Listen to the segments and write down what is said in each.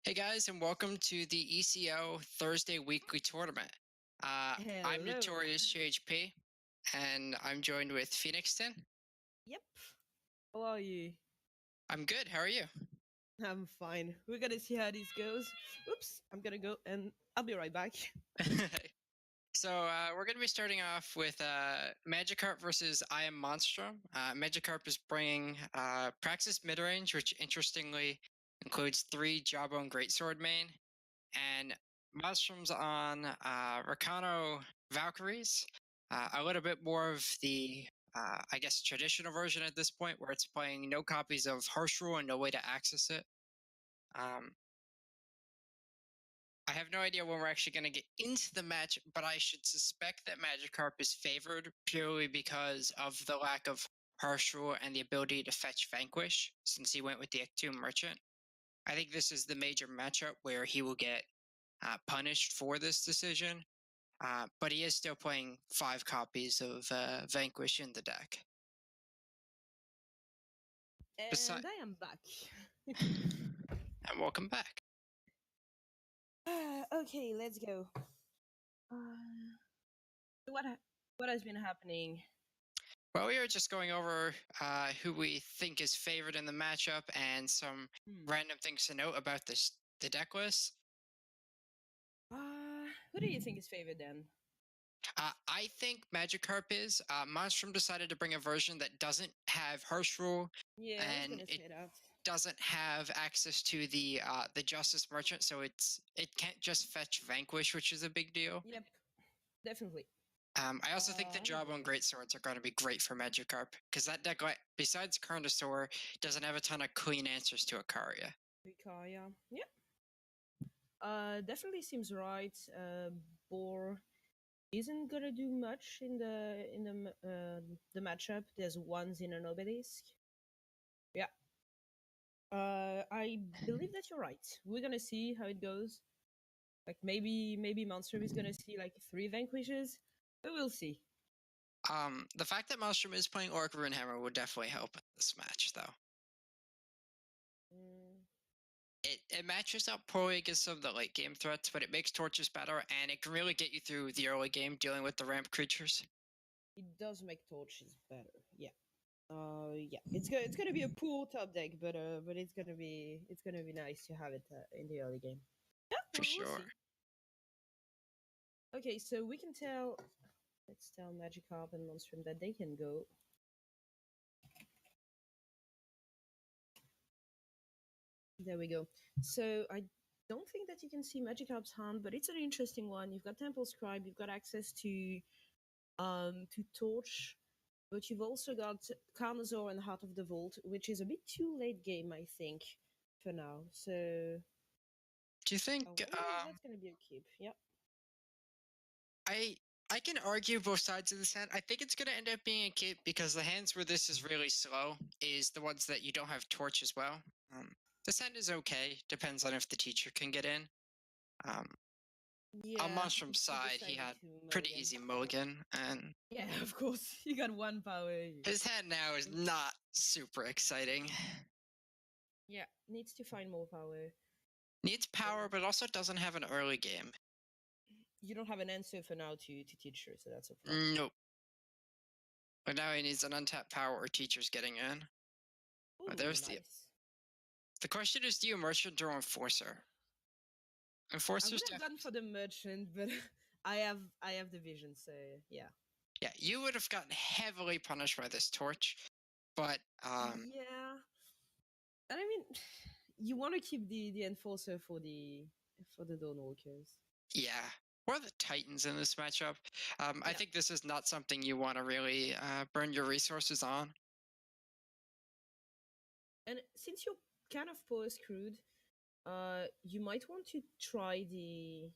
Hey guys, and welcome to the ECL Thursday weekly tournament. I'm Hello. Notorious GHP, and I'm joined with Phoenixton. Yep. How are you? I'm good. How are you? I'm fine. We're gonna see how this goes. Oops, I'm gonna go and I'll be right back. So we're going to be starting off with Magikarp versus I Am Monstrum. Magikarp is bringing Praxis Midrange, which interestingly includes 3 Jawbone Greatsword main, and Monstrum's on Rakano Valkyries. A little bit more of the, I guess, traditional version at this point, where it's playing no copies of Harsh Rule and no way to access it. I have no idea when we're actually going to get into the match, but I should suspect that Magikarp is favored purely because of the lack of Harsh Rule and the ability to fetch Vanquish, since he went with the Ectu Merchant. I think this is the major matchup where he will get punished for this decision, but he is still playing 5 copies of Vanquish in the deck. And I am back. And welcome back. Okay, let's go. What has been happening? Well, we were just going over who we think is favored in the matchup and some random things to note about the deck list. Who do you think is favored then? I think Magikarp is. Monstrum decided to bring a version that doesn't have Harsh Rule, Yeah, I was and gonna say it that. doesn't have access to the Justice Merchant, so it can't just fetch Vanquish, which is a big deal. Yep, definitely. I also think the Jawbone Greatswords are going to be great for Magikarp, because that deck, besides Carnosaur, doesn't have a ton of clean answers to Ikaria. Ikaria, yep. Definitely seems right. Boar isn't gonna do much in the matchup. There's ones in an obelisk. Yeah. I believe that you're right. We're gonna see how it goes. Like maybe Monster is gonna see like 3 vanquishes, but we'll see. The fact that Maelstrom is playing Orc Runehammer would definitely help in this match, though. It matches up poorly against some of the late game threats, but it makes torches better, and it can really get you through the early game dealing with the ramp creatures. It does make torches better. Yeah. Yeah. It's gonna be a poor top deck, but it's gonna be nice to have it in the early game. Yeah, For we'll sure. see. Okay, so we can tell. Let's tell Magikarp and Monstrum that they can go. There we go. So I don't think that you can see Magikarp's hand, but it's an interesting one. You've got Temple Scribe, you've got access to Torch, but you've also got Carnosaur and Heart of the Vault, which is a bit too late game, I think, for now. So Do you think? I wonder if that's going to be a keep. Yep. I can argue both sides of this hand. I think it's going to end up being a keep because the hands where this is really slow is the ones that you don't have torch as well. This hand is okay. Depends on if the teacher can get in. Yeah, on Monstrum's if you side, he decided had to pretty mulligan. easy mulligan, and Yeah, of course. You got 1 power. his hand now is not super exciting. Yeah, needs to find more power. Needs power, but also doesn't have an early game. You don't have an answer for now to teach her, so that's a problem. Nope. But now he needs an untapped power or teachers getting in. Ooh, There's nice. the question is, do you merchant or enforcer? Enforcer's I would have gone for the merchant, but I have the vision, so yeah. Yeah, you would have gotten heavily punished by this torch, but yeah. And I mean, you want to keep the enforcer for the Dawnwalkers. Yeah, or the Titans in this matchup. I think this is not something you want to really burn your resources on. And since you're kind of power screwed, you might want to try the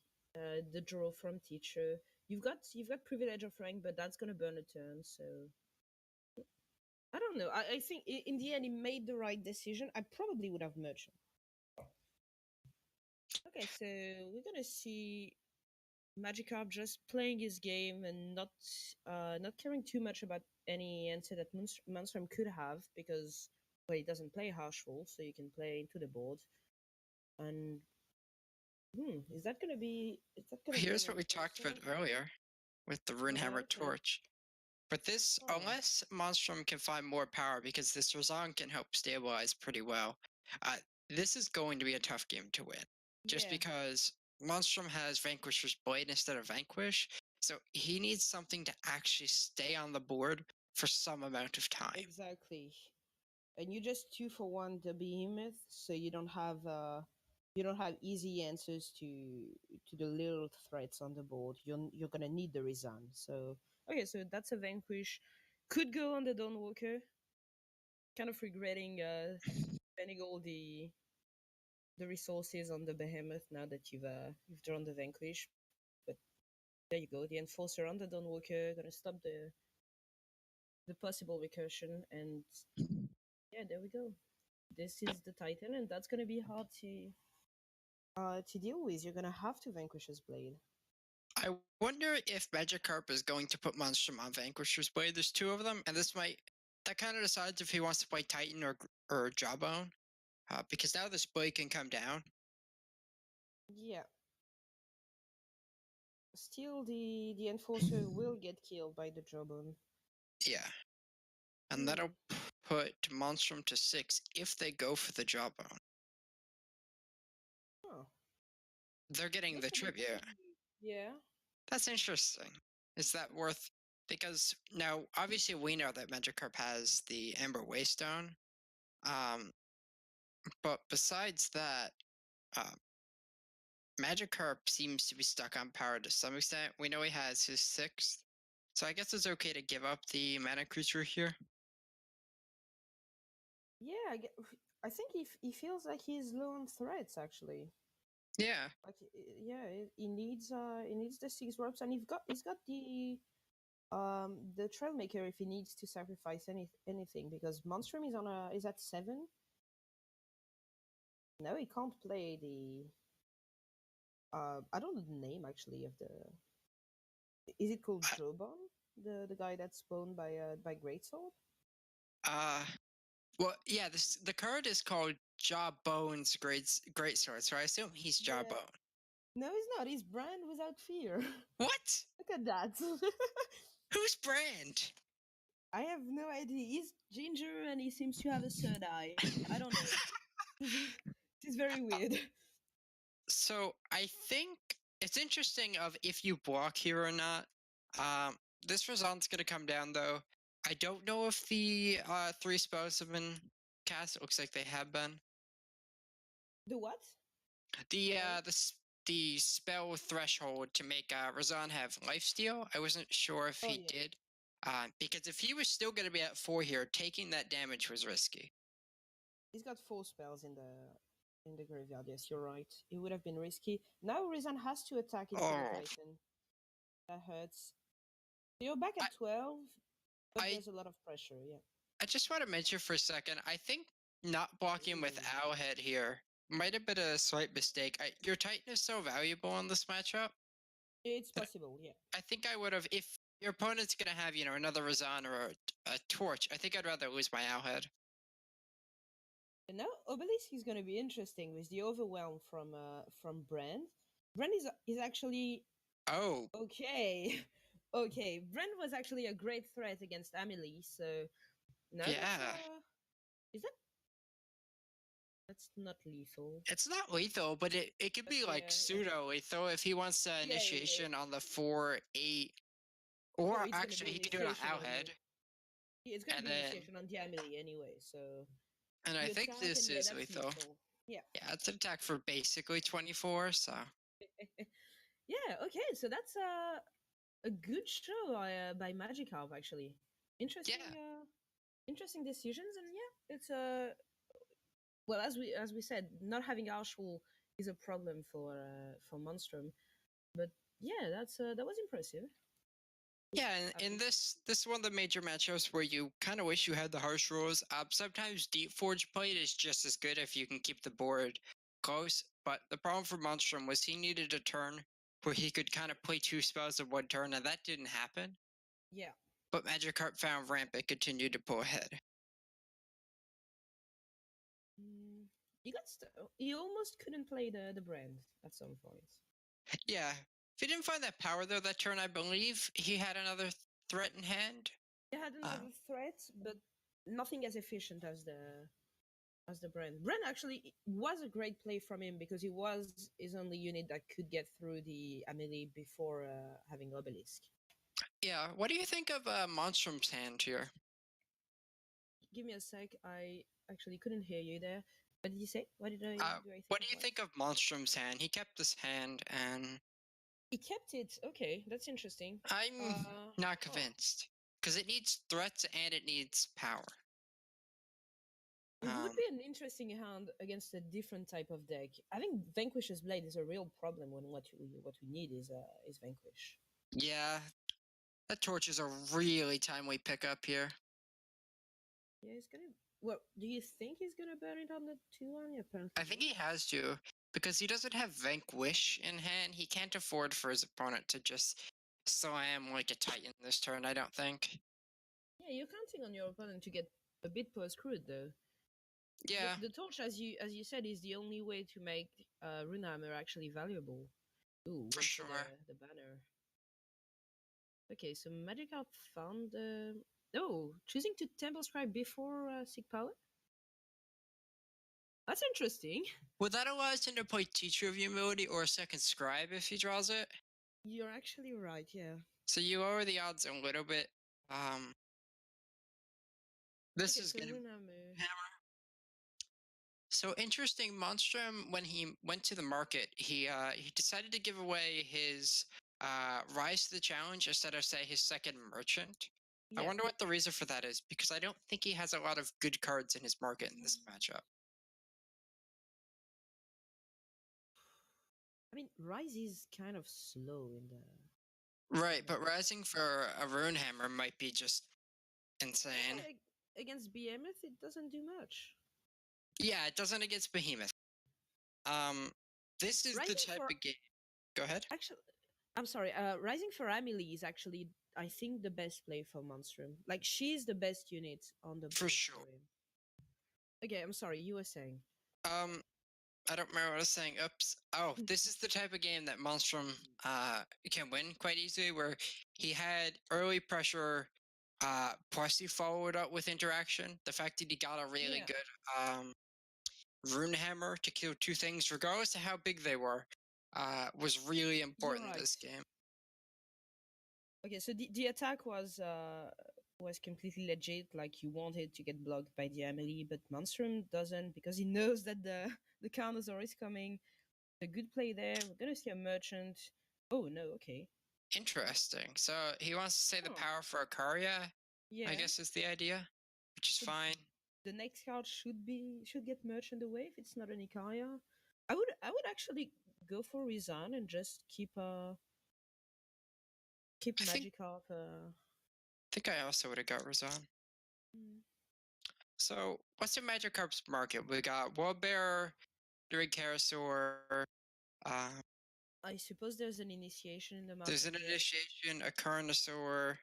draw from teacher. You've got privilege of rank, but that's gonna burn a turn. So I don't know. I think in the end he made the right decision. I probably would have merchant. Okay, so we're gonna see Magikarp just playing his game and not caring too much about any answer that Monstrum could have, because he doesn't play Harsh Rule, so you can play into the board. And Is that gonna be? Is that gonna be an Here's what we talked enforcer? about earlier with the Runehammer Okay. Torch. But this, Oh, unless Monstrum can find more power, because this Razan can help stabilize pretty well, uh, this is going to be a tough game to win. Just yeah, because Monstrum has Vanquisher's Blade instead of Vanquish, so he needs something to actually stay on the board for some amount of time. exactly. And you just two for one the behemoth, so you don't have easy answers to the little threats on the board. You're gonna need the resign. So okay, so that's a vanquish. Could go on the Dawnwalker. Kind of regretting spending all the resources on the behemoth now that you've drawn the vanquish. But there you go, the enforcer on the Dawnwalker gonna stop the possible recursion, and yeah, there we go. This is the Titan, and that's gonna be hard to deal with. You're gonna have to vanquish his blade. I wonder if Magikarp is going to put Monstrum on Vanquisher's Blade. There's two of them, and that kind of decides if he wants to play Titan or Jawbone, because now this blade can come down. Yeah. Still, the enforcer will get killed by the jawbone. Yeah, and Hmm. that'll put Monstrum to 6 if they go for the Jawbone. Oh, They're getting the that tribute. could be. Yeah. That's interesting. Is that worth? Because now, obviously, we know that Magikarp has the Amber Waystone. Um, but besides that, uh, Magikarp seems to be stuck on power to some extent. We know he has his 6th, so I guess it's okay to give up the mana creature here. Yeah. I think he feels like he's low on threats actually. Yeah, Like yeah, he needs the 6 ropes, and he's got the trailmaker if he needs to sacrifice anything, because Monstrum is at 7. No, he can't play the I don't know the name actually of the. Is it called uh, Jobon? The guy that's spawned by Greatsword? uh, well, yeah. The card is called Jawbone's Great Sword, so I assume he's Yeah. Jawbone. No, he's not. He's Brand without fear. What? Look at that. Who's Brand? I have no idea. He's ginger and he seems to have a third eye. I don't know. This is very weird. So I think it's interesting of if you block here or not. This Razan's gonna come down though. I don't know if the 3 spells have been cast. It looks like they have been. The what? The Sorry. the spell threshold to make Razan have lifesteal. I wasn't sure if Oh he yeah. did. Because if he was still gonna be at 4 here, taking that damage was risky. He's got 4 spells in the graveyard. Yes, you're right. It would have been risky. Now Rizan has to attack into the Oh, Titan. That hurts. You're back I at 12, but I there's a lot of pressure. Yeah. I just want to mention for a second, I think not blocking with Ooh. Owlhead here might have been a slight mistake. Your Titan is so valuable in this matchup It's that possible. Yeah. I think I would have, if your opponent's going to have, another Razan or a Torch, I think I'd rather lose my Owlhead. And now Obelisk is going to be interesting with the overwhelm from Brand. Brand is actually Oh, okay. Okay, Brand was actually a great threat against Amelie. So now yeah. is that's not lethal. It's not lethal, but it could But be like yeah, yeah, pseudo lethal if he wants to yeah. initiation on the 4, 8, Oh, or it's going to actually be he could do it on initiation on. Owlhead. It's going to And be then, initiation on the Amelie anyway. So and I you think attack, this and yeah, is that's lethal. lethal. Yeah. Yeah, it's an attack for basically 24, so. Yeah. Okay. So that's a good show by Magikarp actually. Yeah. Interesting. Interesting decisions, and yeah, it's well, as we said, not having Arshul is a problem for Monstrum, but yeah, that was impressive. Yeah, and in Happy. this is one of the major matchups where you kind of wish you had the harsh rules. Sometimes Deep Forge played is just as good if you can keep the board close. But the problem for Monstrum was he needed a turn where he could kind of play 2 spells in one turn, and that didn't happen. Yeah. But Magikarp found ramp and continued to pull ahead. Mm. You got you almost couldn't play the brand at some point. Yeah. If he didn't find that power though that turn, I believe he had another threat in hand. He had Uh, another threat, but nothing as efficient as the brand. Brand actually was a great play from him because he was his only unit that could get through the Amelie before having Obelisk. yeah. What do you think of Monstrum's hand here? Give me a sec. I actually couldn't hear you there. What did you say? What did I do? I think What of do you what? think of Monstrum's hand? He kept this hand, and He kept it. Okay, that's interesting. I'm not Huh. convinced because it needs threats and it needs power. It would be an interesting hand against a different type of deck. I think Vanquish's Blade is a real problem when what we need is Vanquish. Yeah, that torch is a really timely pickup here. Yeah, he's gonna. Well, do you think he's gonna burn it on the 2-1? Apparently I think not. he has to because he doesn't have Vanquish in hand. He can't afford for his opponent to just slam like a Titan this turn, I don't think. Yeah, you're counting on your opponent to get a bit screwed though. Yeah, The torch, as you said, is the only way to make Runehammer actually valuable. Ooh, for went for sure. the banner. Okay, so Magic Art found. Oh, choosing to Temple Scribe before Sick Power. That's interesting. Would that allow him to play Teacher of Humility or Second Scribe if he draws it? You're actually right. Yeah. So you lower the odds a little bit. Um, this Okay, is so gonna Runehammer. so interesting. Monstrum, when he went to the market, he decided to give away his Rise to the Challenge instead of say his second Merchant. I Yeah. wonder what the reason for that is because I don't think he has a lot of good cards in his market in this matchup. I mean, Rise is kind of slow in the. Right, but rising for a Rune Hammer might be just insane. Against Behemoth, it doesn't do much. Yeah, it doesn't against Behemoth. Um, this is the Rising type for of game. Go ahead. actually, I'm sorry. Rising for Amelie is actually, I think, the best play for Monstrum. Like, she's the best unit on the For board sure. for him. Okay, I'm sorry. You were saying. Um, I don't remember what I was saying. Oops. Oh, this is the type of game that Monstrum can win quite easily, where he had early pressure, plus he followed up with interaction. The fact that he got a really Yeah, good rune hammer to kill two things, regardless of how big they were, was really you're important right. this game. Okay, so the attack was completely legit. Like you wanted to get blocked by the Amelie, but Monstrum doesn't because he knows that the counters are always coming. A good play there. We're gonna see a merchant. Oh no, okay. Interesting. So he wants to say the Huh. power for Akaria, I Yeah. guess is the idea, which is So fine. the next card should get merchant away if it's not an Ikaria. I would actually go for Rizan and just keep I think Magikarp. think I also would have got Razan. Mm. So what's in Magikarp's market? We got Wildbear, Drigcarosaur, uh, I suppose there's an initiation in the there's market an yet. initiation, a Carnosaur,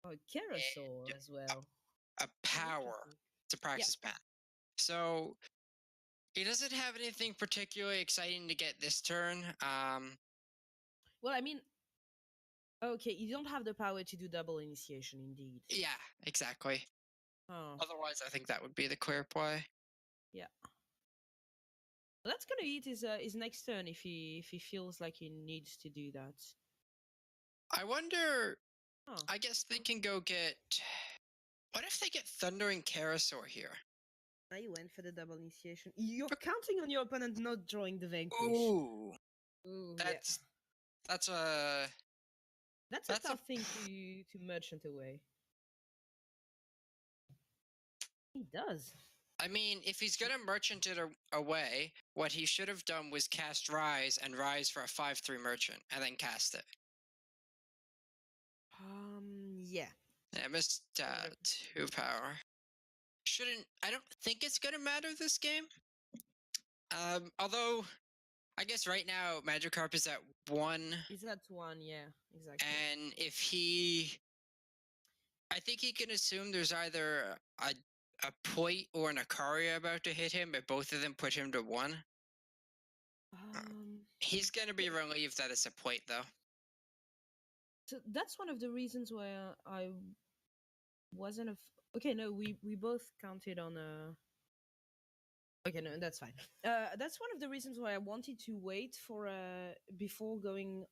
Oh, Kerasaur and as well. a Oh, power. interesting. It's a Yeah. praxis pen. So he doesn't have anything particularly exciting to get this turn. Well, I mean, okay, you don't have the power to do double initiation, indeed. Yeah, exactly. Oh, Otherwise, I think that would be the clear play. yeah. Well, that's gonna eat his next turn if he feels like he needs to do that. I wonder. Oh, I guess they can go get. What if they get Thundering Karasaur here? I went for the double initiation. You're counting on your opponent not drawing the vanquish. Ooh, Ooh, yeah. that's that's a That's a that's a. tough thing to merchant away. He does. I mean, if he's gonna merchant it away, what he should have done was cast Rise and Rise for a 5/3 merchant, and then cast it. Yeah. Yeah, missed 2 power. Shouldn't. I don't think it's gonna matter this game. Although I guess right now Magikarp is at 1, Is that one? Yeah, exactly. and if he, I think he can assume there's either a Point or an Akari about to hit him, but both of them put him to 1. Um, He's gonna be relieved that it's a Point, though. so that's one of the reasons why I wasn't a. Okay, no, we both counted on a. Okay, no, that's fine. That's one of the reasons why I wanted to wait for before going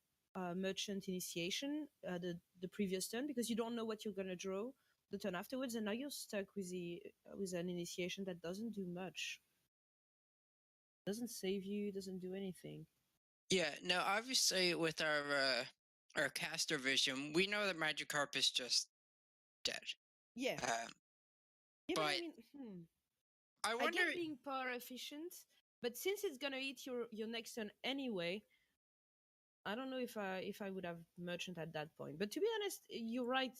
merchant initiation the previous turn, because you don't know what you're gonna draw the turn afterwards, and now you're stuck with an initiation that doesn't do much, doesn't save you, doesn't do anything. Yeah, no, obviously with our caster vision, we know that Magikarp is just dead. Yeah, Um, yeah, but I but mean, I I wonder. get being power efficient, but since it's gonna eat your next turn anyway, I don't know if I would have merchant at that point. But to be honest, you're right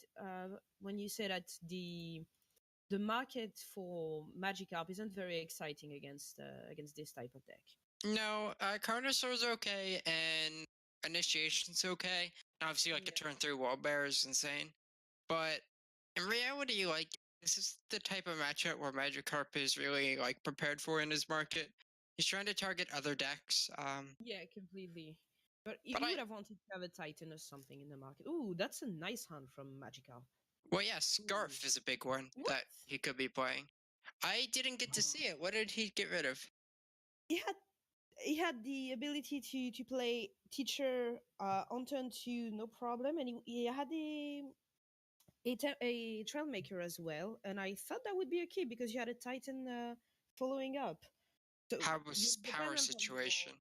when you say that the market for Magikarp isn't very exciting against this type of deck. No, Carnosaur's okay, and Initiation's okay. Obviously, like a Yeah. turn 3 Wall Bear is insane. But in reality, like, this is the type of matchup where Magikarp is really, like, prepared for in his market. He's trying to target other decks. Yeah, completely. But But you would have wanted to have a Titan or something in the market. Ooh, that's a nice hunt from Magikarp. well, yeah, Ooh. Scarf is a big one What? that he could be playing. I didn't get to see it. What did he get rid of? He had he had the ability to play teacher on turn 2, no problem, and he had a trailmaker as well, and I thought that would be a key because you had a Titan following up. So How you're was power dependent on your. situation?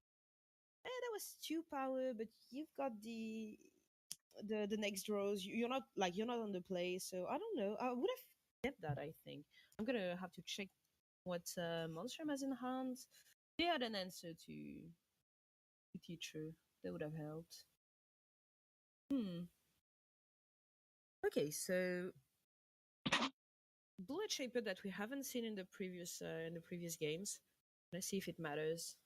That was 2 power, but you've got the next draws. You're not on the play, so I don't know. I would have kept that. I think I'm gonna have to check what Monstrum has in hand. They had an answer to teacher. That would have helped. Hmm. Okay, so bullet shaper that we haven't seen in the previous games. Let's see if it matters.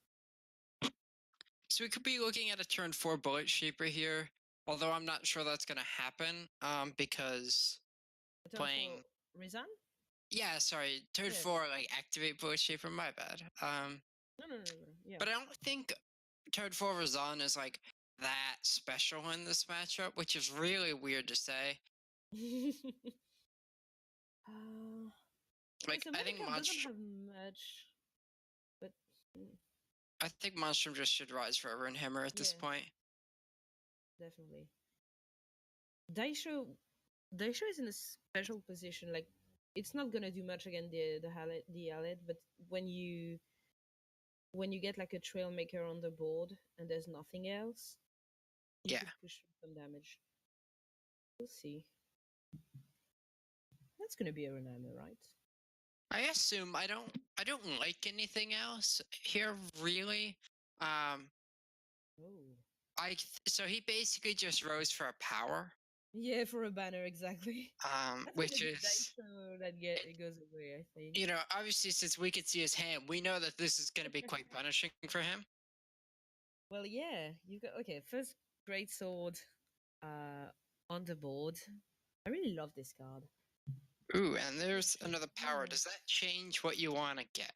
So we could be looking at a turn 4 Bullet Shaper here, although I'm not sure that's going to happen because A turn for playing. Rizan? Yeah, sorry, turn Yeah. 4, like, activate Bullet Shaper, my bad. No. Yeah. But I don't think turn 4 Razan is, like, that special in this matchup, which is really weird to say. Yeah, Like, so I think Magikarp doesn't have much, but I think Monstrum just should rise forever in Hammer at this yeah, point. definitely. Daisho, Daisho is in a special position. Like, it's not gonna do much against the Allied, but when you get like a Trailmaker on the board and there's nothing else, you Yeah. could push some damage. We'll see. That's gonna be a Rename, right? I assume I don't like anything else here really. Um Oh. so he basically just rose for a power. Yeah, for a banner, exactly. That's gonna Which be is, Daisho that it goes away, I think. obviously since we could see his hand, we know that this is going to be quite punishing for him. Well, yeah, you got okay. First, great sword, on the board. I really love this card. Ooh, and there's another power. Yeah. Does that change what you want to get?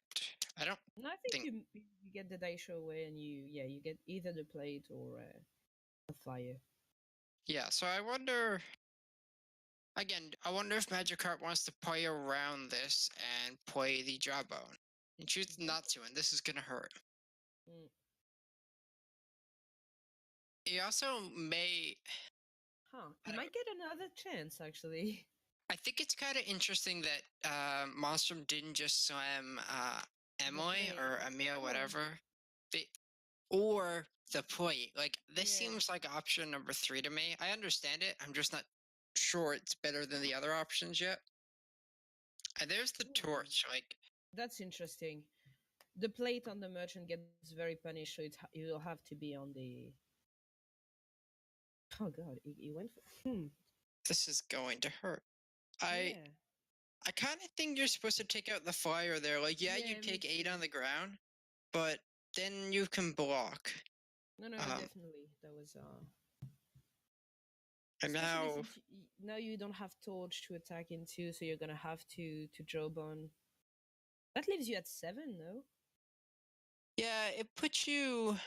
I don't And I think think. you get the Daisho away, and you get either the plate or a fire. Yeah, so I wonder. Again, I wonder if Magikarp wants to play around this and play the Jawbone. He chooses That, not to, and this is going to hurt. mm, He also may. huh? I You don't. might get another chance, actually. I think it's kind of interesting that Monstrum didn't just slam The Emily plate. or Emil, Yeah. whatever, or the plate. Like, this Yeah. seems like option number 3 to me. I understand it. I'm just not sure it's better than the other options yet. And there's the Ooh, torch. Like, that's interesting. The plate on the merchant gets very punished, so you'll have to be on the. Oh god, he went for. this is going to hurt. I Yeah. I kind of think you're supposed to take out the fire there. Like, yeah, you Yeah, me take 8 on too. the ground, but then you can block. No, Um, definitely. That was And Especially now, since now you don't have torch to attack into, so you're gonna have to jawbone. That leaves you at 7, no? yeah, it puts you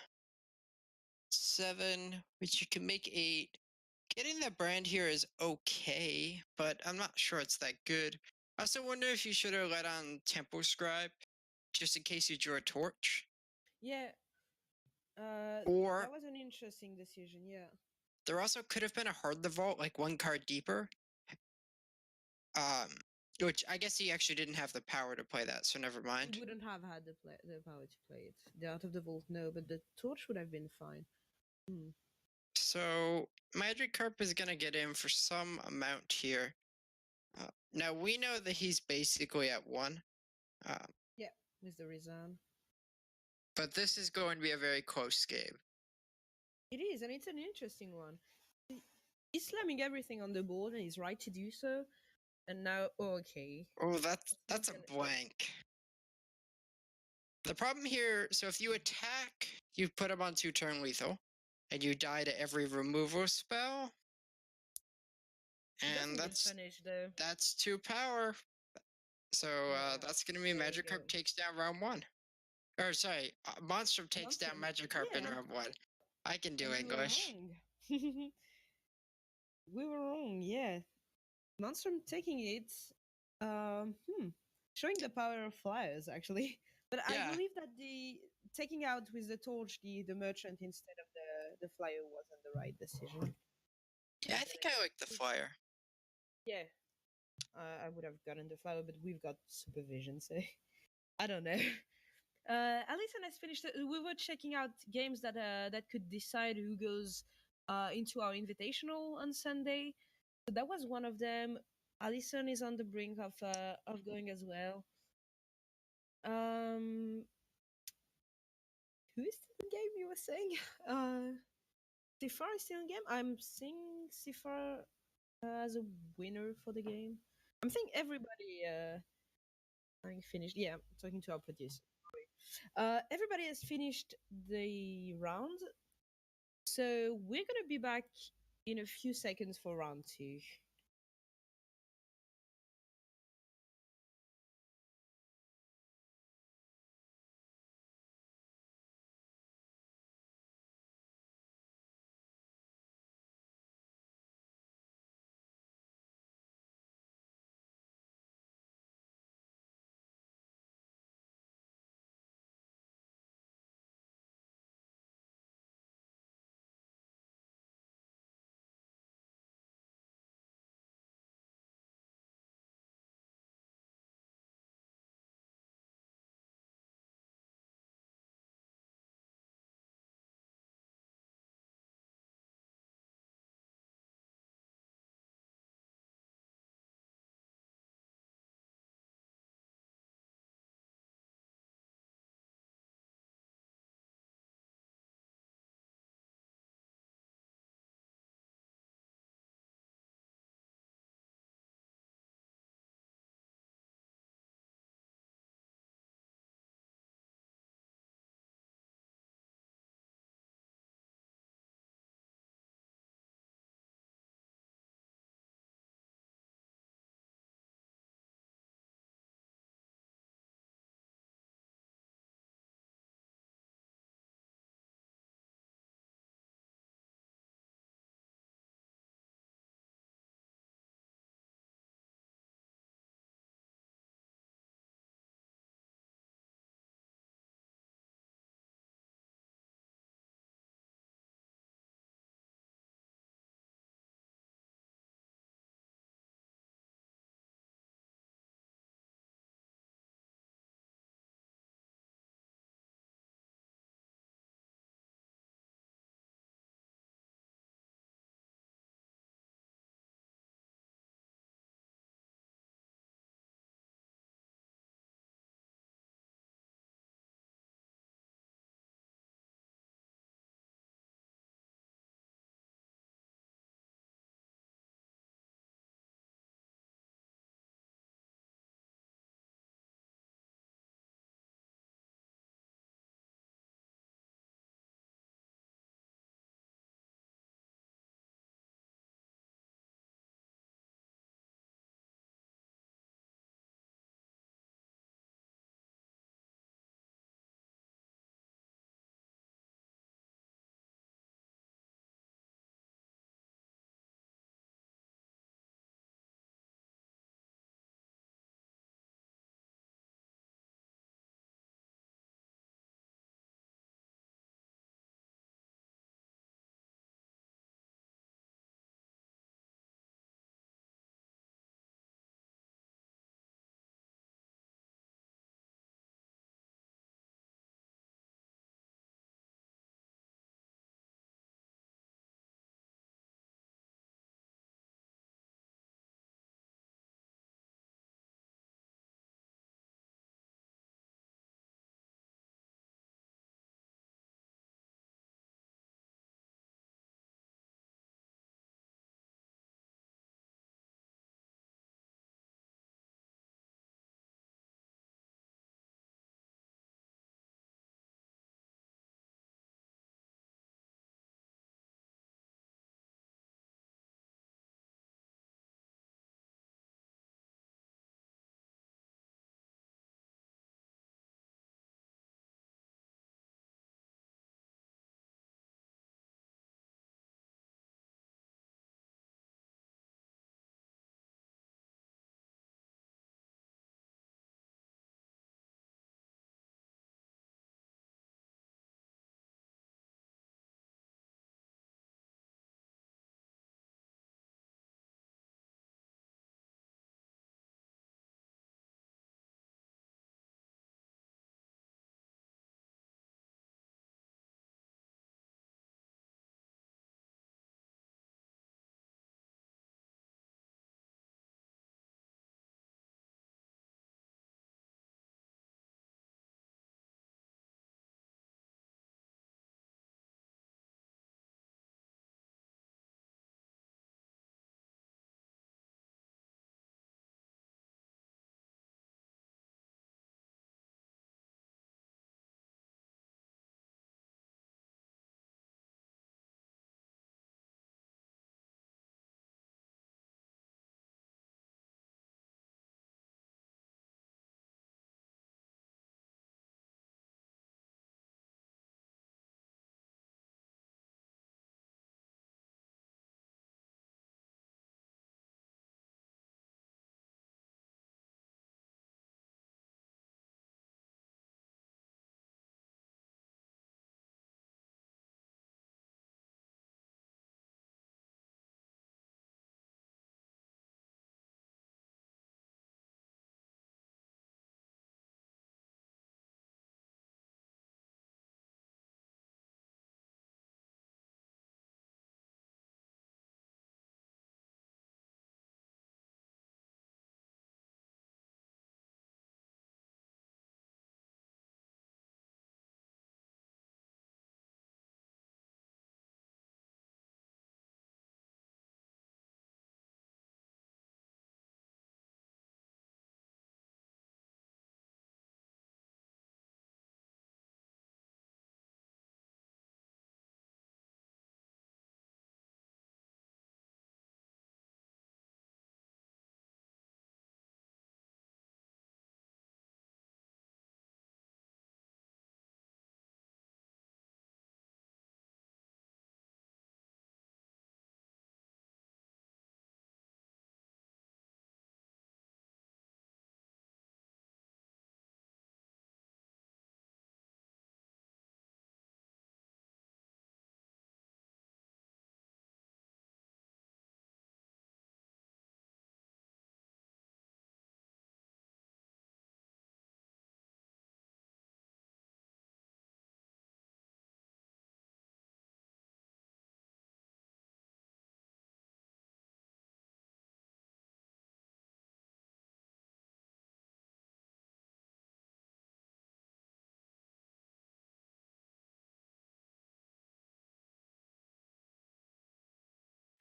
7, which you can make 8. Getting the brand here is okay, but I'm not sure it's that good. I also wonder if you should have let on Temple Scribe, just in case you drew a torch. Yeah, that Or was an interesting decision. Yeah, there also could have been a Hard the Vault, like 1 card deeper. Um, which I guess he actually didn't have the power to play that, so never he mind. wouldn't have had the power to play it. The Out of the Vault, no, but the torch would have been fine. Hmm. So Magikarp is gonna get in for some amount here. Now we know that he's basically at 1. Um, Yeah, with the reason. but this is going to be a very close game. It is, and it's an interesting one. He's slamming everything on the board, and he's right to do so. And now, okay, Oh, he's that's a gonna. blank. The problem here, so if you attack, you put him on 2 turn lethal, and you die to every removal spell, He and doesn't get punished though. that's 2 power. So Yeah, that's gonna be there you Magikarp go. takes down round 1. Or sorry, Monstrum takes down Monstrum. Magikarp in Yeah, round 1. I can do and we were English. wrong. We were wrong. Yeah, Monstrum taking it. Showing the power of flyers actually. But I Yeah, believe that the taking out with the torch the merchant instead of the flyer wasn't the right decision. yeah, I think I like the flyer. Yeah, I would have gotten the flower, but we've got supervision, so I don't know. Alison has finished. We were checking out games that could decide who goes into our invitational on Sunday. So that was one of them. Alison is on the brink of going as well. Um, who is still in the game? You were saying, Sifar is still in the game. I'm seeing Sifar as a winner for the game. I'm thinking everybody having finished. Yeah, I'm talking to our producer. Everybody has finished the round, so we're gonna be back in a few seconds for round 2.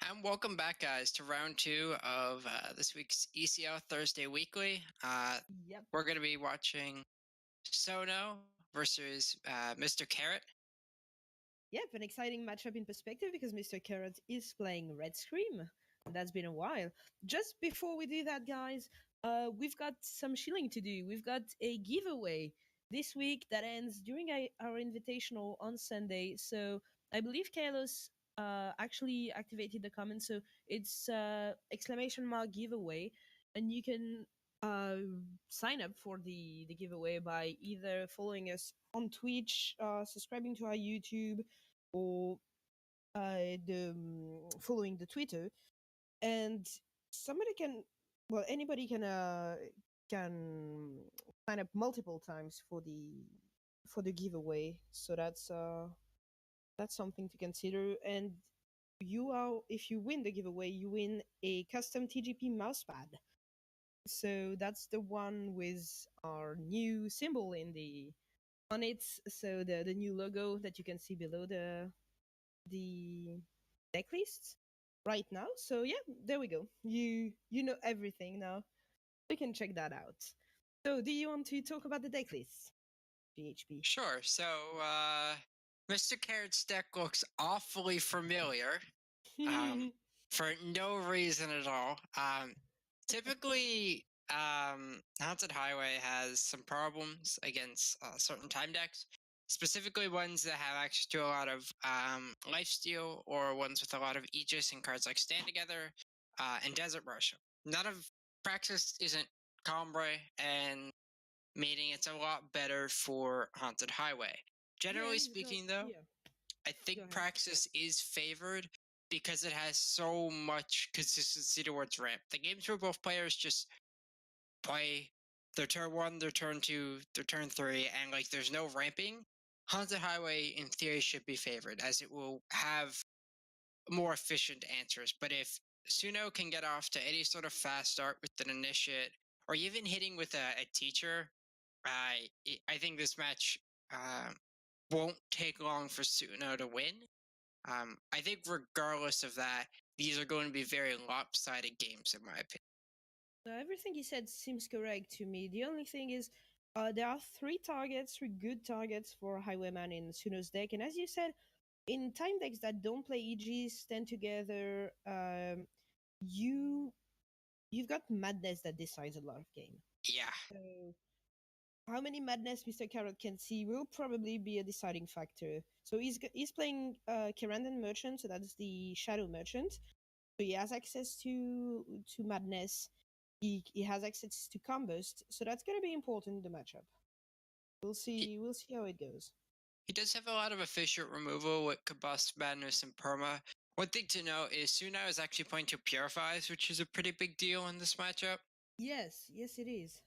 And welcome back, guys, to round two of this week's ECL Thursday Weekly. Yep. We're going to be watching Sono versus Mr. Carrot. Yep, an exciting matchup in perspective because Mr. Carrot is playing Red Scream. And that's been a while. Just before we do that, guys, we've got some shilling to do. We've got a giveaway this week that ends during our invitational on Sunday. So I believe Kalos actually activated the comment. So it's exclamation mark giveaway. And you can sign up for the giveaway by either following us on Twitch, subscribing to our YouTube, or following the Twitter. And somebody can, well, anybody can sign up multiple times for the giveaway. So that's something to consider. And if you win the giveaway, you win a custom TGP mousepad. So that's the one with our new symbol on it. So the new logo that you can see below the deck list right now. So yeah, there we go. You know everything now. We can check that out. So do you want to talk about the deck list, GHP? Sure. So, Mr. Carrot's deck looks awfully familiar for no reason at all. Typically, Haunted Highway has some problems against certain time decks, specifically ones that have access to a lot of lifesteal or ones with a lot of Aegis and cards like Stand Together and Desert Rush. None of Praxis isn't Combre, and meaning it's a lot better for Haunted Highway. Yeah, Generally he's got speaking, though, yeah. I think Go ahead. Praxis is favored because it has so much consistency towards ramp. The games where both players just play their turn one, their turn two, their turn three, and like there's no ramping. Haunted Highway, in theory, should be favored as it will have more efficient answers. But if Suno can get off to any sort of fast start with an initiate, or even hitting with a teacher, I think this match uh, won't take long for Suno to win. I think regardless of that, these are going to be very lopsided games, in my opinion. Everything he said seems correct to me. The only thing is, there are three good targets for Highwayman in Suno's deck, and as you said, in time decks that don't play EGs, stand together, you you've got Madness that decides a lot of game. Yeah. So how many Madness Mr. Carrot can see will probably be a deciding factor. So he's playing Kerandon Merchant, so that's the Shadow Merchant. So he has access to Madness. He has access to Combust, so that's going to be important in the matchup. We'll He, see. We'll see how it goes. he does have a lot of efficient removal with Combust, Madness, and Perma. One thing to note is Suno is actually playing two Purifies, which is a pretty big deal in this matchup. Yes, it is.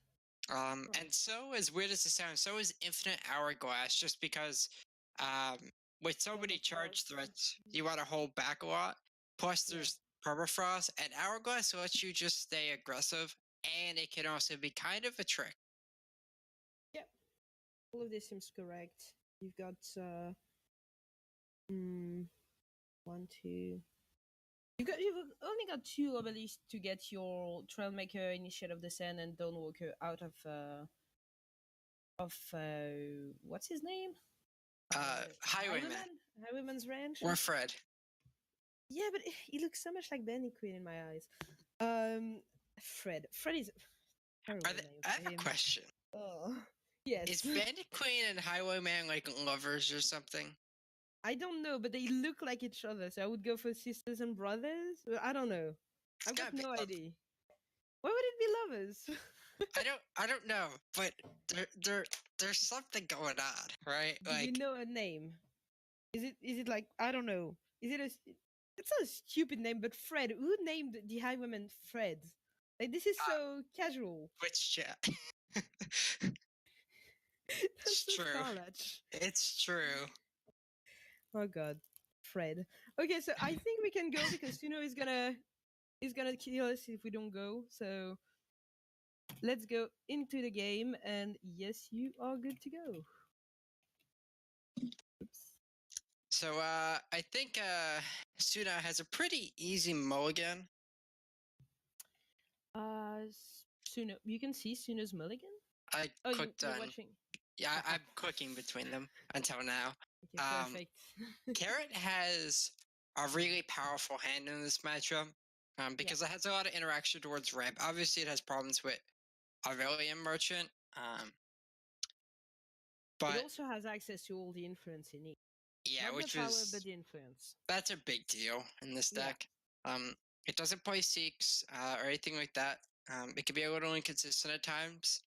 And so, as weird as it sounds, so is Infinite Hourglass, just because um, with so many charge Permafrost. threats, you want to hold back a lot. Plus, Yeah. there's Permafrost, and Hourglass lets you just stay aggressive, and it can also be kind of a trick. Yep. All of this seems correct. You've got one, two. You've only got two obelisk to get your Trailmaker, Initiate of the Sand, and Dawnwalker out of what's his name? Highwayman, Highwayman's range. or Fred. Yeah, but he looks so much like Benny Queen in my eyes. Fred. Fred is terrible name I for have a him. question. Oh, yes. Is Bandit Queen and Highwayman like lovers or something? I don't know, but they look like each other, so I would go for sisters and brothers. I don't know. It's I've got gotta be no love. idea. Why would it be lovers? I don't know, but there's something going on, right? Do you Like, know a name? Is it like I don't know? Is it a? It's not a stupid name, but Fred. Who named the Highwayman Fred? Like this is so casual. Twitch chat. That's It's so true. Starlatch. It's true. Oh god, Fred. Okay, so I think we can go because Suno is gonna kill us if we don't go. So let's go into the game, and yes, you are good to go. Oops. So I think Suna has a pretty easy mulligan. Suna, you can see Suna's mulligan. I Oh, clicked you're on. watching. Yeah, Haha. I'm clicking between them until now. Okay, perfect. Carrot has a really powerful hand in this matchup because it has a lot of interaction towards ramp. Obviously, it has problems with Aurelian Merchant, It but also has access to all the influence it needs. yeah, Not the which power, but was the influence. that's a big deal in this Yeah. deck. It doesn't play Seeks or anything like that. It can be a little inconsistent at times,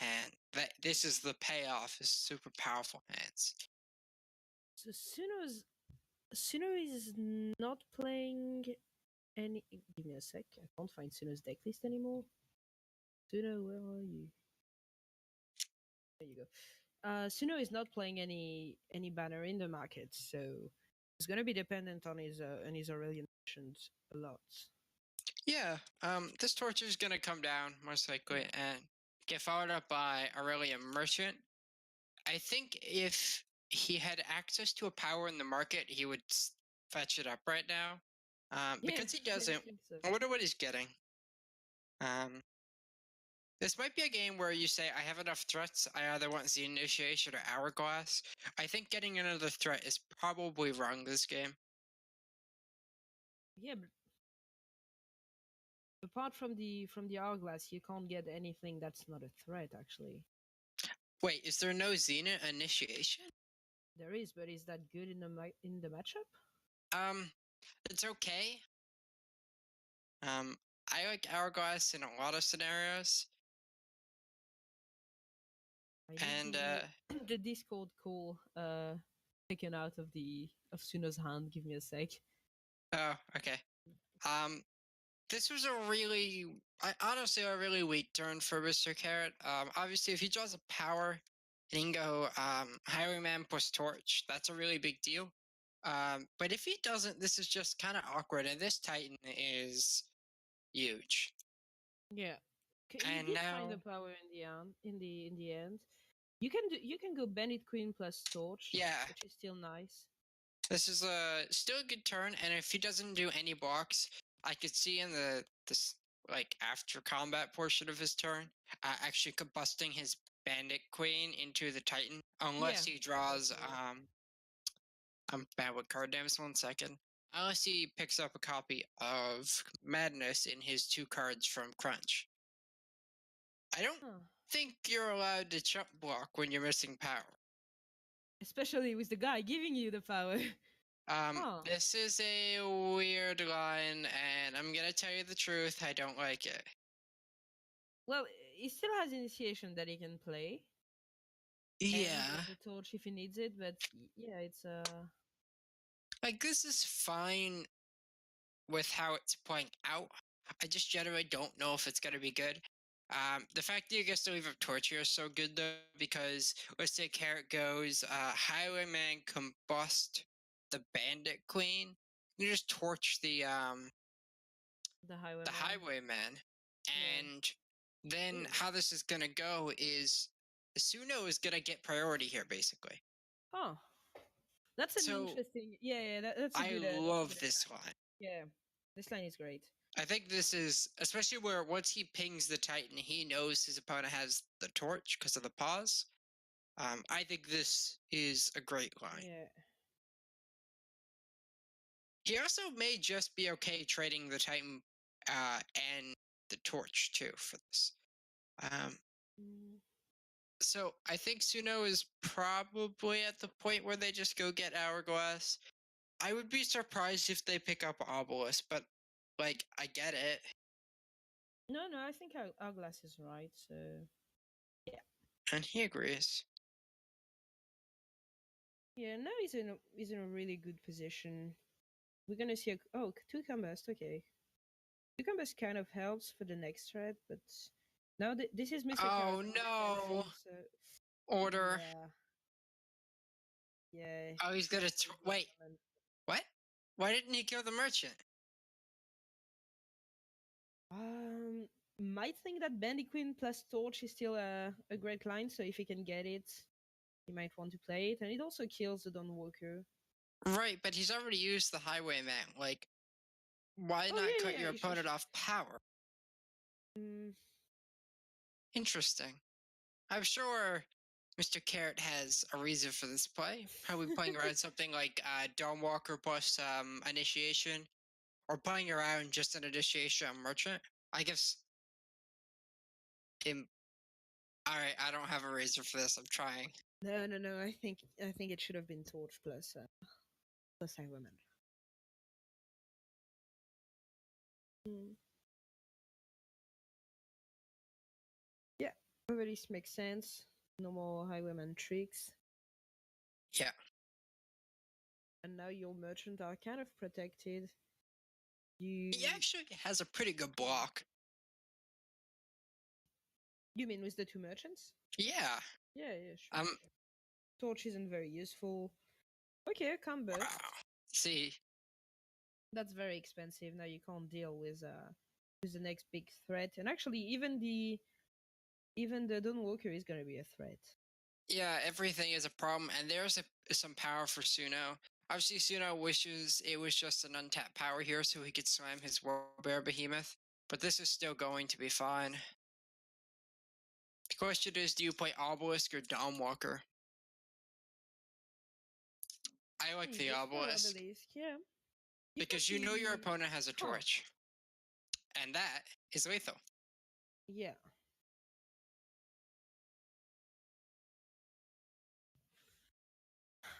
and this is the payoff: is super powerful hands. So Suno is not playing any. Give me a sec. I can't find Suno's deck list anymore. Suno, where are you? There you go. Suno is not playing any banner in the market, so it's gonna be dependent on his Aurelian Merchant a lot. Yeah, this torture is gonna come down most likely Yeah. and get followed up by Aurelian Merchant. I think if he had access to a power in the market, he would fetch it up right now. Yeah, Because he yeah, I doesn't, think so. I wonder what he's getting. This might be a game where you say, I have enough threats, I either want the initiation or hourglass. I think getting another threat is probably wrong this game. Yeah, but apart from the hourglass, you can't get anything that's not a threat. Actually, Wait, is there no Zenith initiation? there is, but is that good in the matchup? Um, it's okay. I like hourglass in a lot of scenarios. I need And the Discord call taken out of Suno's hand. Give me a sec. oh, okay. This was honestly a really weak turn for Mr. Carrot. Obviously, if he draws a power, he can go Highwayman plus Torch. That's a really big deal. But if he doesn't, this is just kind of awkward. And this Titan is huge. Yeah, he And did find the now, power in the end. In the end, you can go Bandit Queen plus Torch, yeah, which is still nice. this is still a good turn. And if he doesn't do any blocks, I could see in this like after combat portion of his turn, actually combusting his Bandit Queen into the Titan, Yeah, unless he that's draws possible. I'm bad with card names. 1 second. Unless he picks up a copy of Madness in his 2 cards from Crunch. I don't Huh. think you're allowed to chump block when you're missing power. Especially with the guy giving you the power. Huh. This is a weird line, and I'm gonna tell you the truth. I don't like it. Well, he still has initiation that he can play, and Yeah, the torch if he needs it. But yeah, it's like this is fine with how it's playing out. I just generally don't know if it's gonna be good. The fact that you get to leave up Torture is so good though, because let's say Carrot goes, Highwayman combust the Bandit Queen. You just torch the the highwayman. Highwayman, Yeah. and then Ooh. how this is gonna go is Suno is gonna get priority here basically. Huh. That's an So interesting. Yeah, yeah. That's a I good. That's a love good this example. line. Yeah, this line is great. I think this is especially where once he pings the Titan, he knows his opponent has the torch because of the pause. I think this is a great line. Yeah. He also may just be okay trading the Titan and the torch too for this. Um, Mm. so I think Suno is probably at the point where they just go get Hourglass. I would be surprised if they pick up Obelisk, but like I get it. No, no. I think our glass is right. So yeah, And he agrees. yeah. Now he's in a really good position. We're gonna see two combust. Okay, two combust kind of helps for the next thread, but now this is Mr. Oh Carrot's last no! energy. So Order. yeah, yeah. Oh, he's He's gonna gonna play the wait. summon. What? Why didn't he kill the merchant? Um, might think that Bandit Queen plus Torch is still a great line. So if he can get it, he might want to play it, and it also kills the Dawn Walker. Right, but he's already used the Highwayman. Like, why Oh not yeah, cut yeah. your opponent off power? Mm, Interesting. I'm sure Mr. Carrot has a reason for this play. Probably playing around something like Dawn Walker plus Initiation, or playing around just an Initiation on Merchant. I guess. All right, I don't have a reason for this. I'm trying. no, no, no. I think it should have been Torch plus Highwayman. Mm. Yeah, already makes sense. No more Highwayman tricks, Yeah, and now your merchant are kind of protected. he You actually has a pretty good block. you mean with the two merchants? Yeah. Yeah, yeah, sure, Um. sure. Torch isn't very useful. Okay, Wow. combust. See. That's very expensive. Now you can't deal with the next big threat. And actually, even the Dawn Walker is gonna be a threat. Yeah, everything is a problem, and there's some power for Suno. Obviously, Suno wishes it was just an untapped power here so he could slam his Warbear Behemoth, but this is still going to be fine. The question is, do you play Obelisk or Dawnwalker? I like the Let's go Obelisk, Obelisk. Yeah, you've got because you know your the opponent has a huh. torch, and that is lethal. Yeah.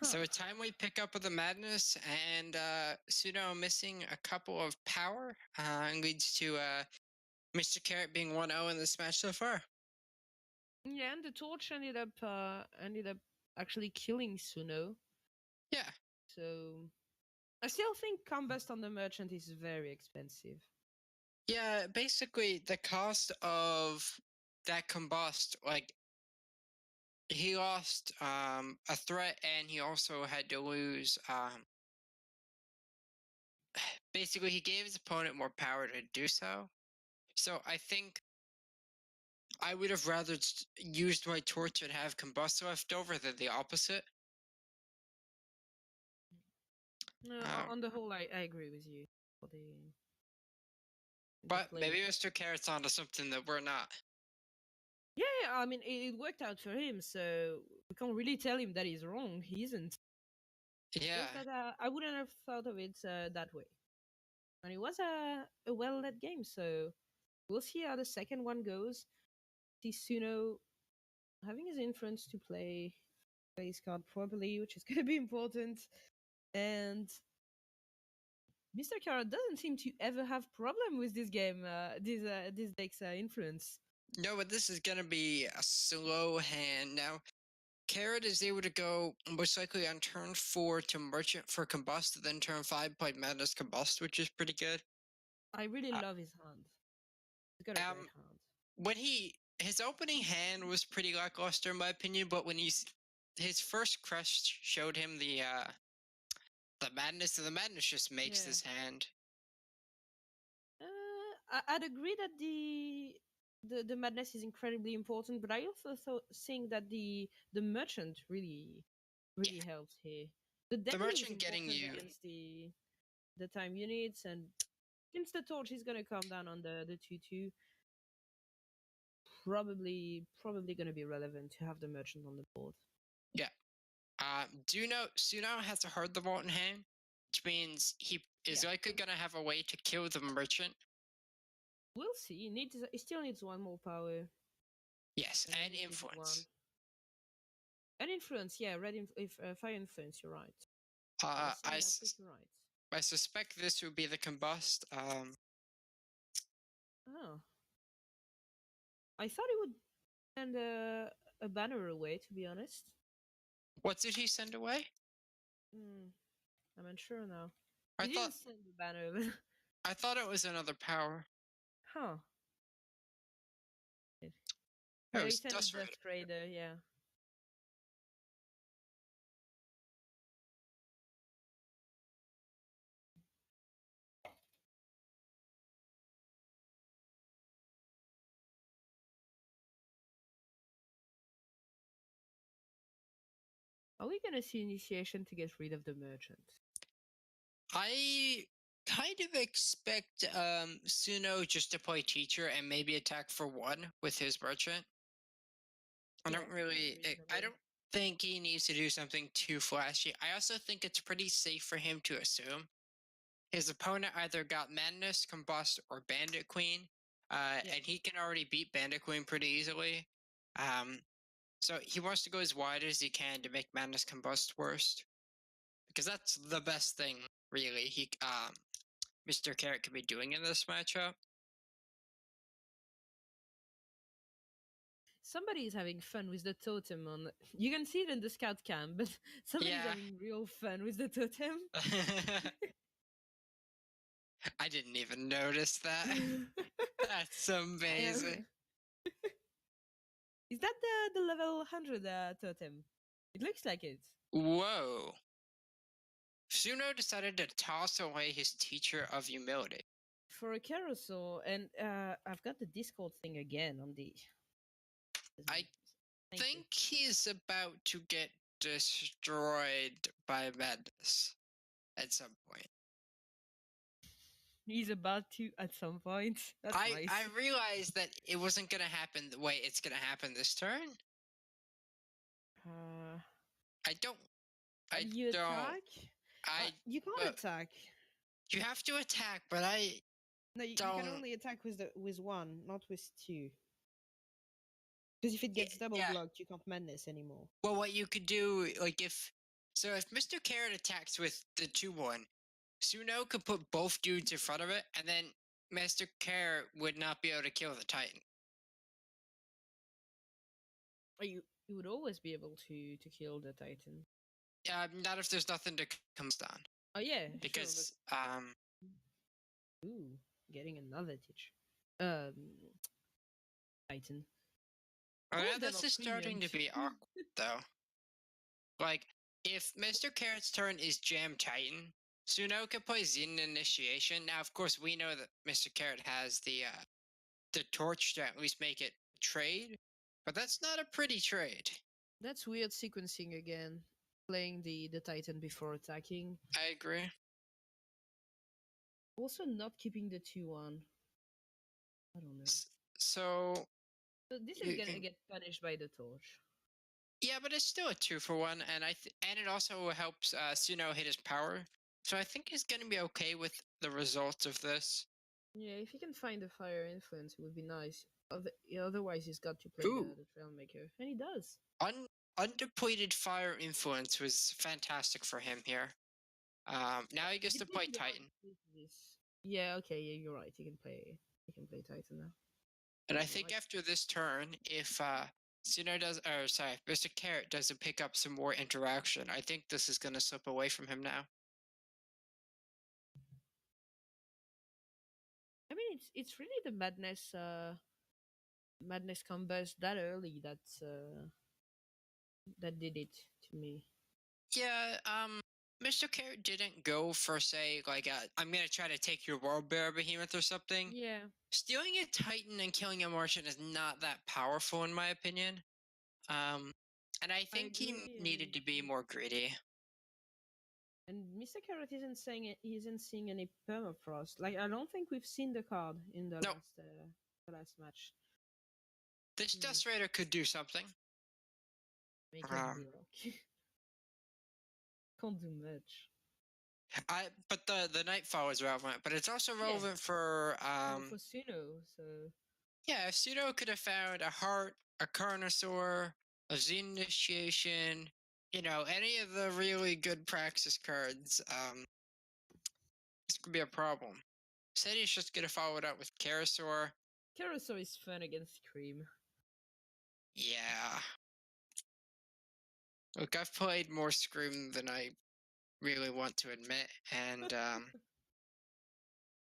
So Huh. a timely pickup of the Madness, and Suno missing a couple of power leads to Mr. Carrot being 1-0 in this match so far. Yeah, and the torch ended up actually killing Suno. Yeah. So I still think combust on the merchant is very expensive. Yeah, basically the cost of that combust, like he lost a threat and he also had to lose basically he gave his opponent more power to do so. So I think I would have rather used my torch and have combust left over than the opposite. No, Um, on the whole, I agree with you for the but play. maybe Mr. Carrot's onto something that we're not. Yeah, yeah, I mean, it worked out for him, so we can't really tell him that he's wrong. He isn't. Just Yeah. that I wouldn't have thought of it that way. And it was a well led game, so we'll see how the second one goes. See Suno having his influence to play his card properly, which is going to be important. And Mr. Carrot doesn't seem to ever have problem with this game, this deck's influence. No, but this is gonna be a slow hand. Now Carrot is able to go most likely on turn 4 to Merchant for Combust, then turn 5 play Madness Combust, which is pretty good. I really Uh, love his hand. He's got a great um, hand. when his opening hand was pretty lackluster in my opinion, but when his first crest showed him the madness, and the madness just makes Yeah. this hand. I'd agree that the madness is incredibly important, but I also think that the merchant Yeah, really helps here. The the deadly is Merchant getting important you. against the time units, and since the torch is gonna come down on the 2-2, probably gonna be relevant to have the merchant on the board. Yeah. Do you know Suno has a Hard the Vault in hand, which means he is Yeah, likely gonna have a way to kill the Merchant. we'll see. He still needs one more power, Yes, and a and limited one. influence. And influence, yeah, if fire influence, you're right. I Uh, was I, saying that, but you're right. I suspect this would be the combust. Oh, I thought it would send a banner away. To be honest, What did he send away? Hmm, I'm unsure now. I He didn't thought send the banner. I thought it was another power. Huh? Oh, it No, he was sent the Dust Raider. Dust Raider. Yeah. Are we gonna see initiation to get rid of the merchant? I kind of expect Suno just to play teacher and maybe attack for one with his merchant. I Yeah, don't that's really. I reasonable. don't think he needs to do something too flashy. I also think it's pretty safe for him to assume his opponent either got Madness, Combust, or Bandit Queen, Yeah. and he can already beat Bandit Queen pretty easily. Um, so he wants to go as wide as he can to make Madness Combust worst, because that's the best thing, really. Mr. Carrot could be doing in this matchup. Somebody is having fun with the totem on. You can see it in the scout cam, but somebody's Yeah. having real fun with the totem. I didn't even notice that. I That's am. amazing. Is that the level 100 totem? It looks like it. Whoa. Suno decided to toss away his teacher of humility. For a carousel, and I've got the Discord thing again on the. I Thank you. think he's about to get destroyed by Madness at some point. He's about to at some point. That's nice. I realized that it wasn't gonna happen the way it's gonna happen this turn. I don't. I you don't. attack? You can't attack. You have to attack, but I No, you don't. can only attack with one, not with two. Because if it gets double blocked, you can't madness anymore. Well, what you could do, like if Mr. Carrot attacks with the 2-1, Suno could put both dudes in front of it, and then Mr. Carrot would not be able to kill the Titan. You would always be able to kill the Titan. Not if there's nothing to come on. Oh yeah, because sure, ooh, getting another teacher. Titan. oh yeah, this is starting to be awkward though. Like if Mr. Carrot's turn is Jam Titan, Suno can play Zen Initiation. Now, of course, we know that Mr. Carrot has the torch to at least make it trade, but that's not a pretty trade. That's weird sequencing again. Playing the Titan before attacking. I agree. Also not keeping the 2-1. I don't know. So this is gonna get punished by the torch. Yeah, but it's still a 2-for-1, and and it also helps Suno hit his power. So I think he's gonna be okay with the results of this. Yeah, if he can find the fire influence, it would be nice. Otherwise, he's got to play the Trailmaker, and he does. Undepleted fire influence was fantastic for him here. Now he gets to play Titan. Yeah, okay, yeah, you're right. He can play Titan now. And I think after this turn, if Mr. Carrot doesn't pick up some more interaction, I think this is gonna slip away from him now. I mean, it's really the madness combos that early that did it to me. Yeah, Mr. Carrot didn't go for say like I'm gonna try to take your World Bear Behemoth or something. Yeah. Stealing a Titan and killing a Martian is not that powerful in my opinion. And I think he needed to be more greedy. And Mr. Carrot isn't seeing any permafrost. Like I don't think we've seen the card in the last match. This Dust Raider could do something. Make it block. Can't do much. But the Nightfall is relevant, but it's also relevant for Suno. So yeah, if Suno could have found a Heart, a Carnosaur, a Zen Initiation, any of the really good Praxis cards, this could be a problem. Said he's just gonna follow it up with Carosaur. Carousel is fun against Cream. Yeah. Look, I've played more Scream than I really want to admit, and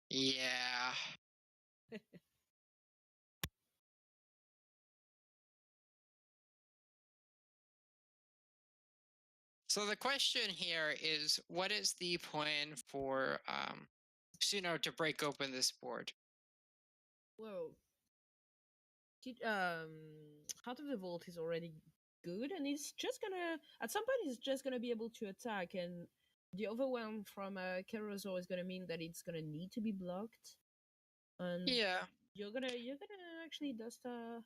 yeah. So the question here is, what is the plan for Suno to break open this board? Well, Heart of the Vault is already good, and it's just gonna at some point it's just gonna be able to attack, and the overwhelm from Kerosor is gonna mean that it's gonna need to be blocked, and Yeah. you're gonna actually dust a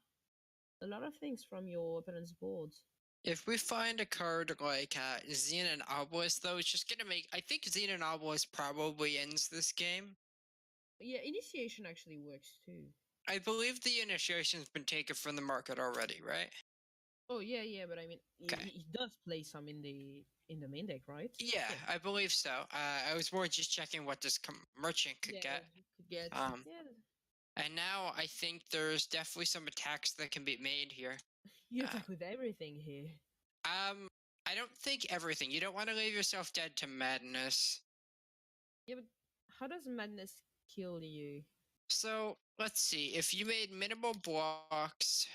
lot of things from your opponent's board. If we find a card like Xena and Obelisk, though, it's just gonna make. I think Xena and Obelisk probably ends this game. Yeah, initiation actually works too. I believe the initiation's been taken from the market already, right? Oh yeah, but I mean, Okay. he does play some in the main deck, right? Yeah, I believe so. I was more just checking what this merchant could Yeah, get. you could get. Um, Yeah, and now I think there's definitely some attacks that can be made here. you Uh, attack with everything here. um, I don't think everything. You don't want to leave yourself dead to madness. Yeah, but how does madness kill you? So let's see. If you made minimal blocks,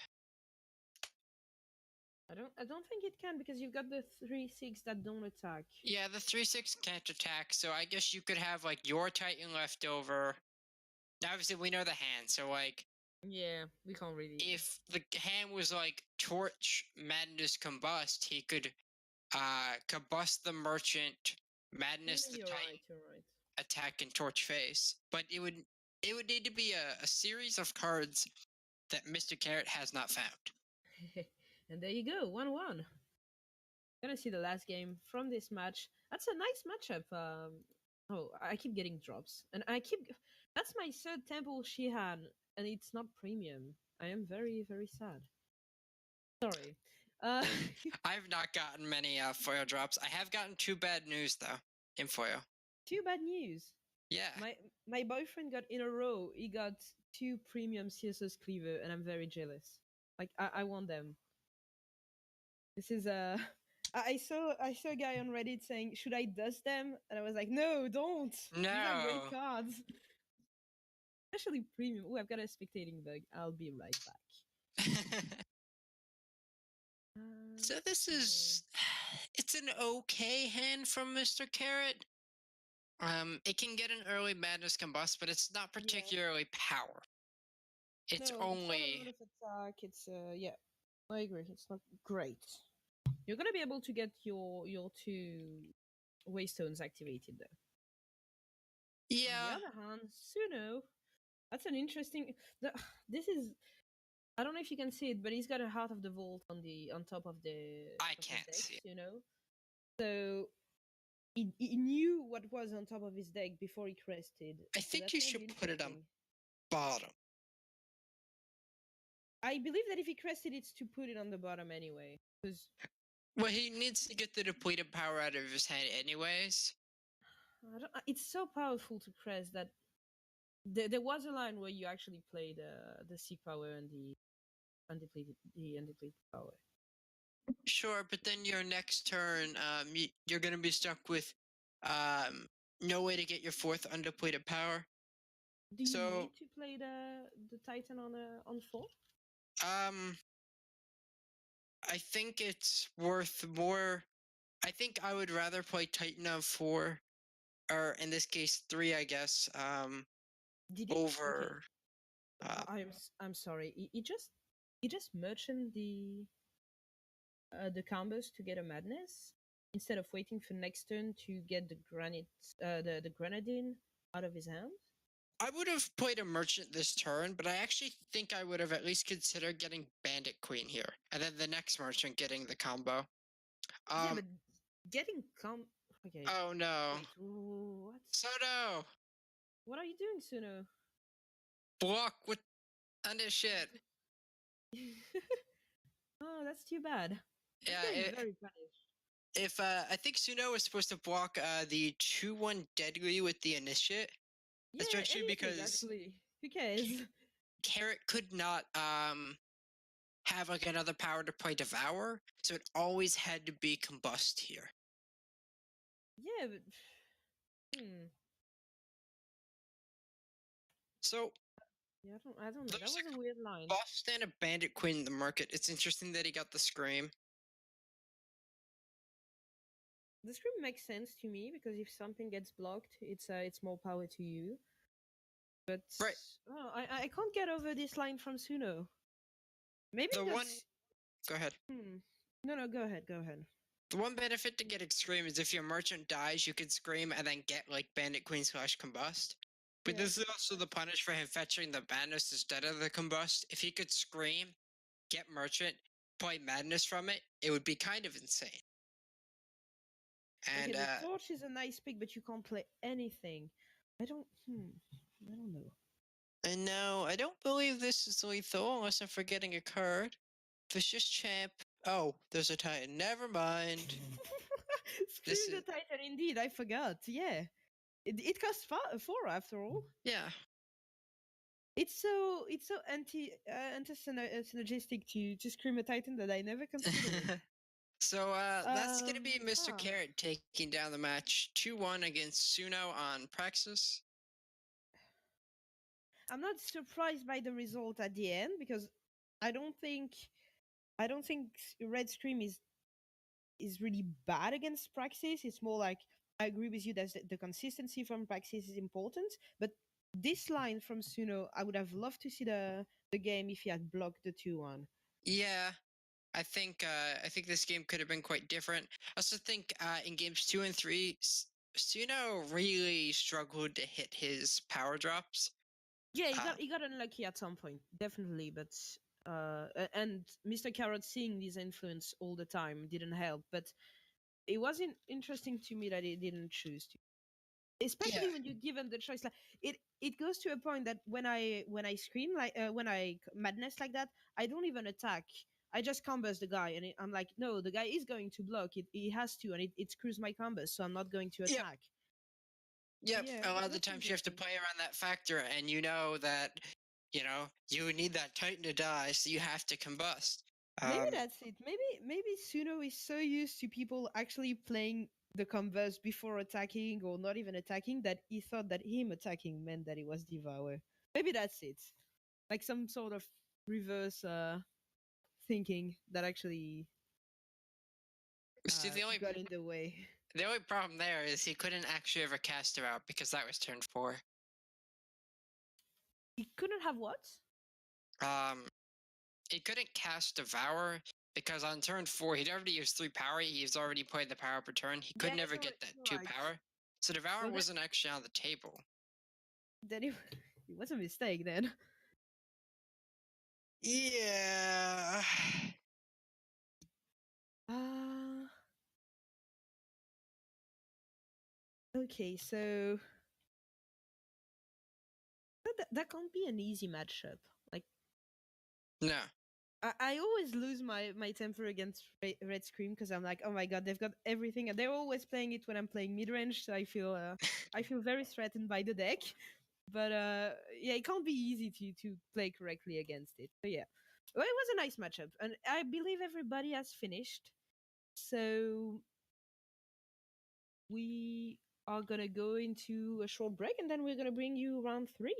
I don't think it can because you've got the 3/6 that don't attack. yeah, the 3/6 can't attack. So I guess you could have like your Titan left over. Obviously, we know the hand. So like, Yeah, we can't really. if the hand was like Torch Madness Combust, he could combust the merchant, Yeah, Madness the you're Titan, right. You're right. attack and Torch face. But it would need to be a series of cards that Mr. Carrot has not found. And there you go, 1-1. Gonna see the last game from this match. That's a nice matchup. Oh, I keep getting drops, and I keep. That's my third Temple Shihan, and it's not premium. I am very, very sad. Sorry. Uh, I've not gotten many foil drops. I have gotten two bad news though in foil. too bad news. Yeah. My boyfriend got in a row. He got two premium CSS Cleaver, and I'm very jealous. Like I want them. This is a. I saw a guy on Reddit saying, "Should I dust them?" And I was like, "No, don't. These are great No. cards, especially premium." Oh, I've got a spectating bug. I'll be right back. So this Okay. is it's an okay hand from Mr. Carrot. It can get an early Madness Combust, but it's not Yeah. particularly power. It's No, it's not a lot only of attack. It's yeah, I agree. It's not great. You're gonna be able to get your two waystones activated though. On the yeah. other hand, Suno, that's an interesting. The, this is I don't know if you can see it, but he's got a Heart of the Vault on top of the I of his can't see decks, it. So he knew what was on top of his deck before he crested. I So think that's you gonna be should put it on interesting. bottom. I believe that if he crested, it's to put it on the bottom anyway, because Well, he needs to get the depleted power out of his hand anyways. it's so powerful to crest that there was a line where you actually played the sea power and the undepleted power. Sure, but then your next turn, you're gonna be stuck with no way to get your fourth undepleted power. Do you So need to play the Titan on 4? um, I think it's worth more. I think I would rather play Titan of 4, or in this case 3, I guess. Did he? Okay. Over. Uh, I'm sorry. He just merchant the combos to get a madness instead of waiting for next turn to get the granite the grenadine out of his hand. I would have played a merchant this turn, but I actually think I would have at least considered getting Bandit Queen here, and then the next merchant getting the combo. Yeah, Um. but getting okay. Oh no. Wait, what? Soto, What are you doing, Suno? block with on this shit. Oh, that's too bad. That's Yeah. getting very punished. If I think Suno was supposed to block the 2/1 Deadly with the Initiate, Yeah, especially anything because actually. Who cares? Carrot could not have like another power to play Devour, so it always had to be Combust here. Yeah, but So yeah, I don't know. That there's was a weird a line. Combust and a Bandit Queen in the market. It's interesting that he got the Scream. The scream makes sense to me because if something gets blocked, it's more power to you. But Right. oh, I can't get over this line from Suno. Maybe The one. because Go ahead. No, go ahead, go ahead. The one benefit to getting Scream is if your merchant dies, you can Scream and then get like Bandit Queen / Combust. But Yeah, this is also the punish for him fetching the Madness instead of the Combust. If he could Scream, get merchant, play Madness from it, it would be kind of insane. okay. And The torch is a nice pick, but you can't play anything. I don't. I don't know. no, I don't believe this is lethal unless I'm forgetting a card. Vicious Champ. Oh, there's a Titan. Never mind. This Scream the is Titan, indeed. I forgot. Yeah, it costs 4 after all. yeah. It's so synergistic to Scream a Titan that I never considered it. So that's gonna be Mr. Huh. Carrot taking down the match 2-1 against Suno on Praxis. I'm not surprised by the result at the end because I don't think Red Scream is really bad against Praxis. It's more like I agree with you that the consistency from Praxis is important, but this line from Suno, I would have loved to see the game if he had blocked the 2-1. Yeah, I think this game could have been quite different. I also think in games 2 and 3, Suno really struggled to hit his power drops. Yeah, Uh, he got unlucky at some point, definitely. But and Mr. Carrot seeing this influence all the time didn't help. But it wasn't interesting to me that he didn't choose to, yeah, especially when you give him the choice. Like it goes to a point that when I scream like when I madness like that, I don't even attack. I just combos the guy, and I'm like, no, the guy is going to block. He has to, and it screws my combos, so I'm not going to yep, attack. yep. Yeah, A lot of the that's times you have to interesting. play around that factor, and you know that you need that Titan to die, so you have to combust. Maybe that's it. Maybe Suno is so used to people actually playing the converse before attacking or not even attacking that he thought that him attacking meant that it was devour. Maybe that's it. Like some sort of reverse thinking that actually See, got in the way. the only problem there is he couldn't actually ever cast her out because that was turn 4. He couldn't have what? Um, he couldn't cast Devour because on turn 4 he'd already used 3 power. He's already played the power per turn. He could Yeah, never get that you're 2 right. power. So Devour Well, wasn't actually on the table. then it, it was a mistake then. Yeah. Uh okay, so that can't be an easy matchup. Like No. I always lose my temper against Red Scream because I'm like, oh my god, they've got everything, and they're always playing it when I'm playing mid range. So I feel very threatened by the deck. But yeah, it can't be easy to play correctly against it. So yeah, well, it was a nice matchup, and I believe everybody has finished. So we are gonna go into a short break, and then we're gonna bring you round 3.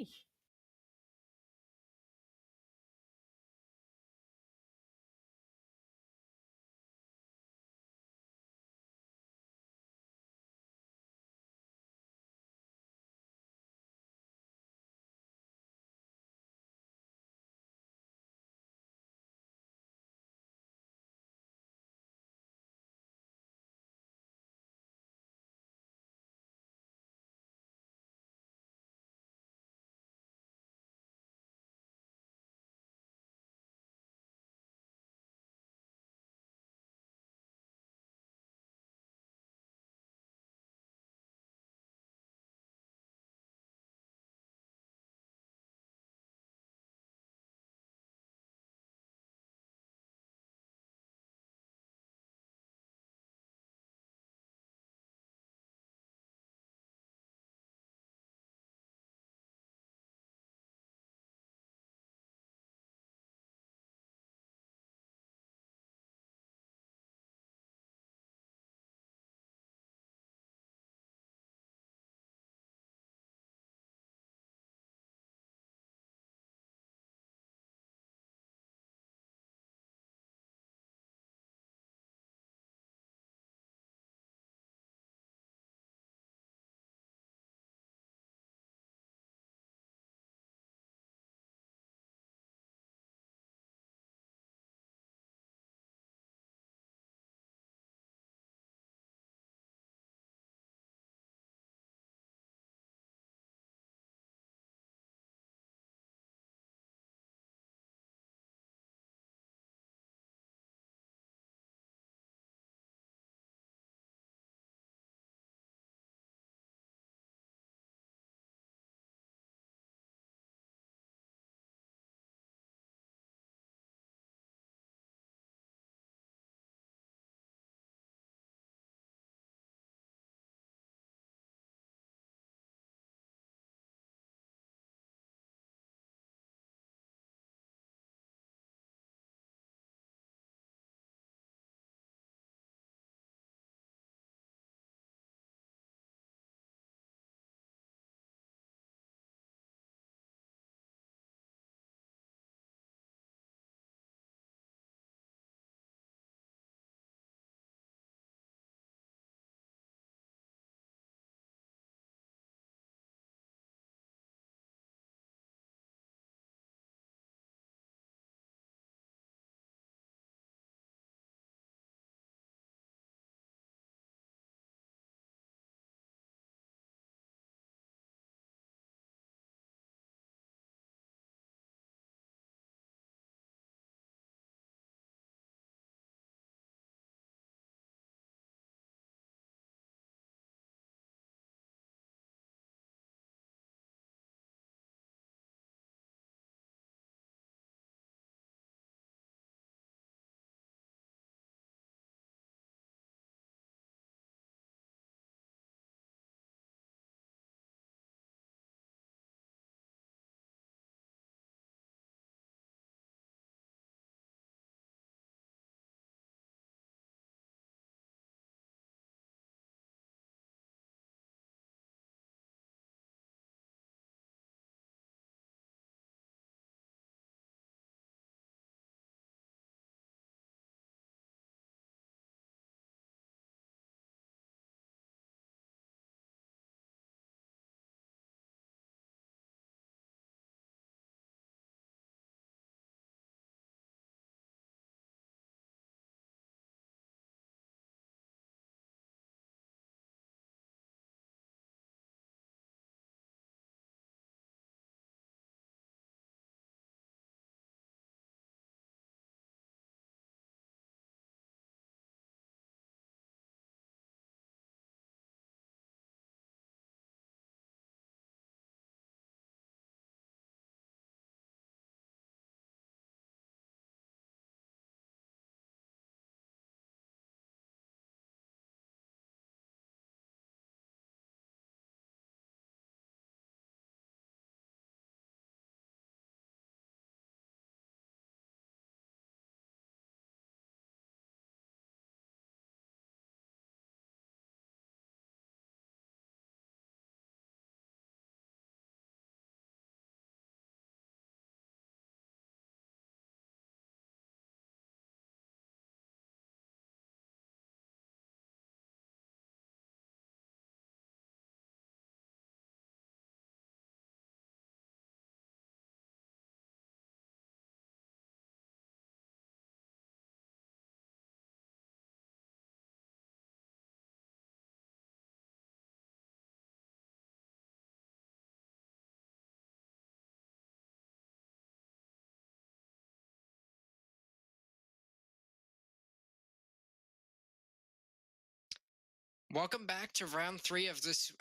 Welcome back to round 3 of this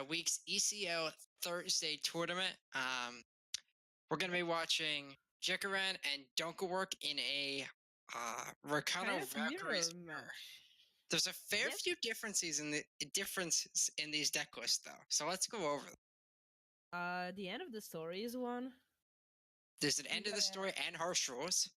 week's ECL Thursday tournament. We're going to be watching Jikaran and Dunkelwork in a Kind Rakano of Valkyrie's mirror mirror. match. There's a fair Yes. few differences in these deck lists, though. So let's go over them. The end of the story is one. There's an You end of the gotta. story and harsh rules.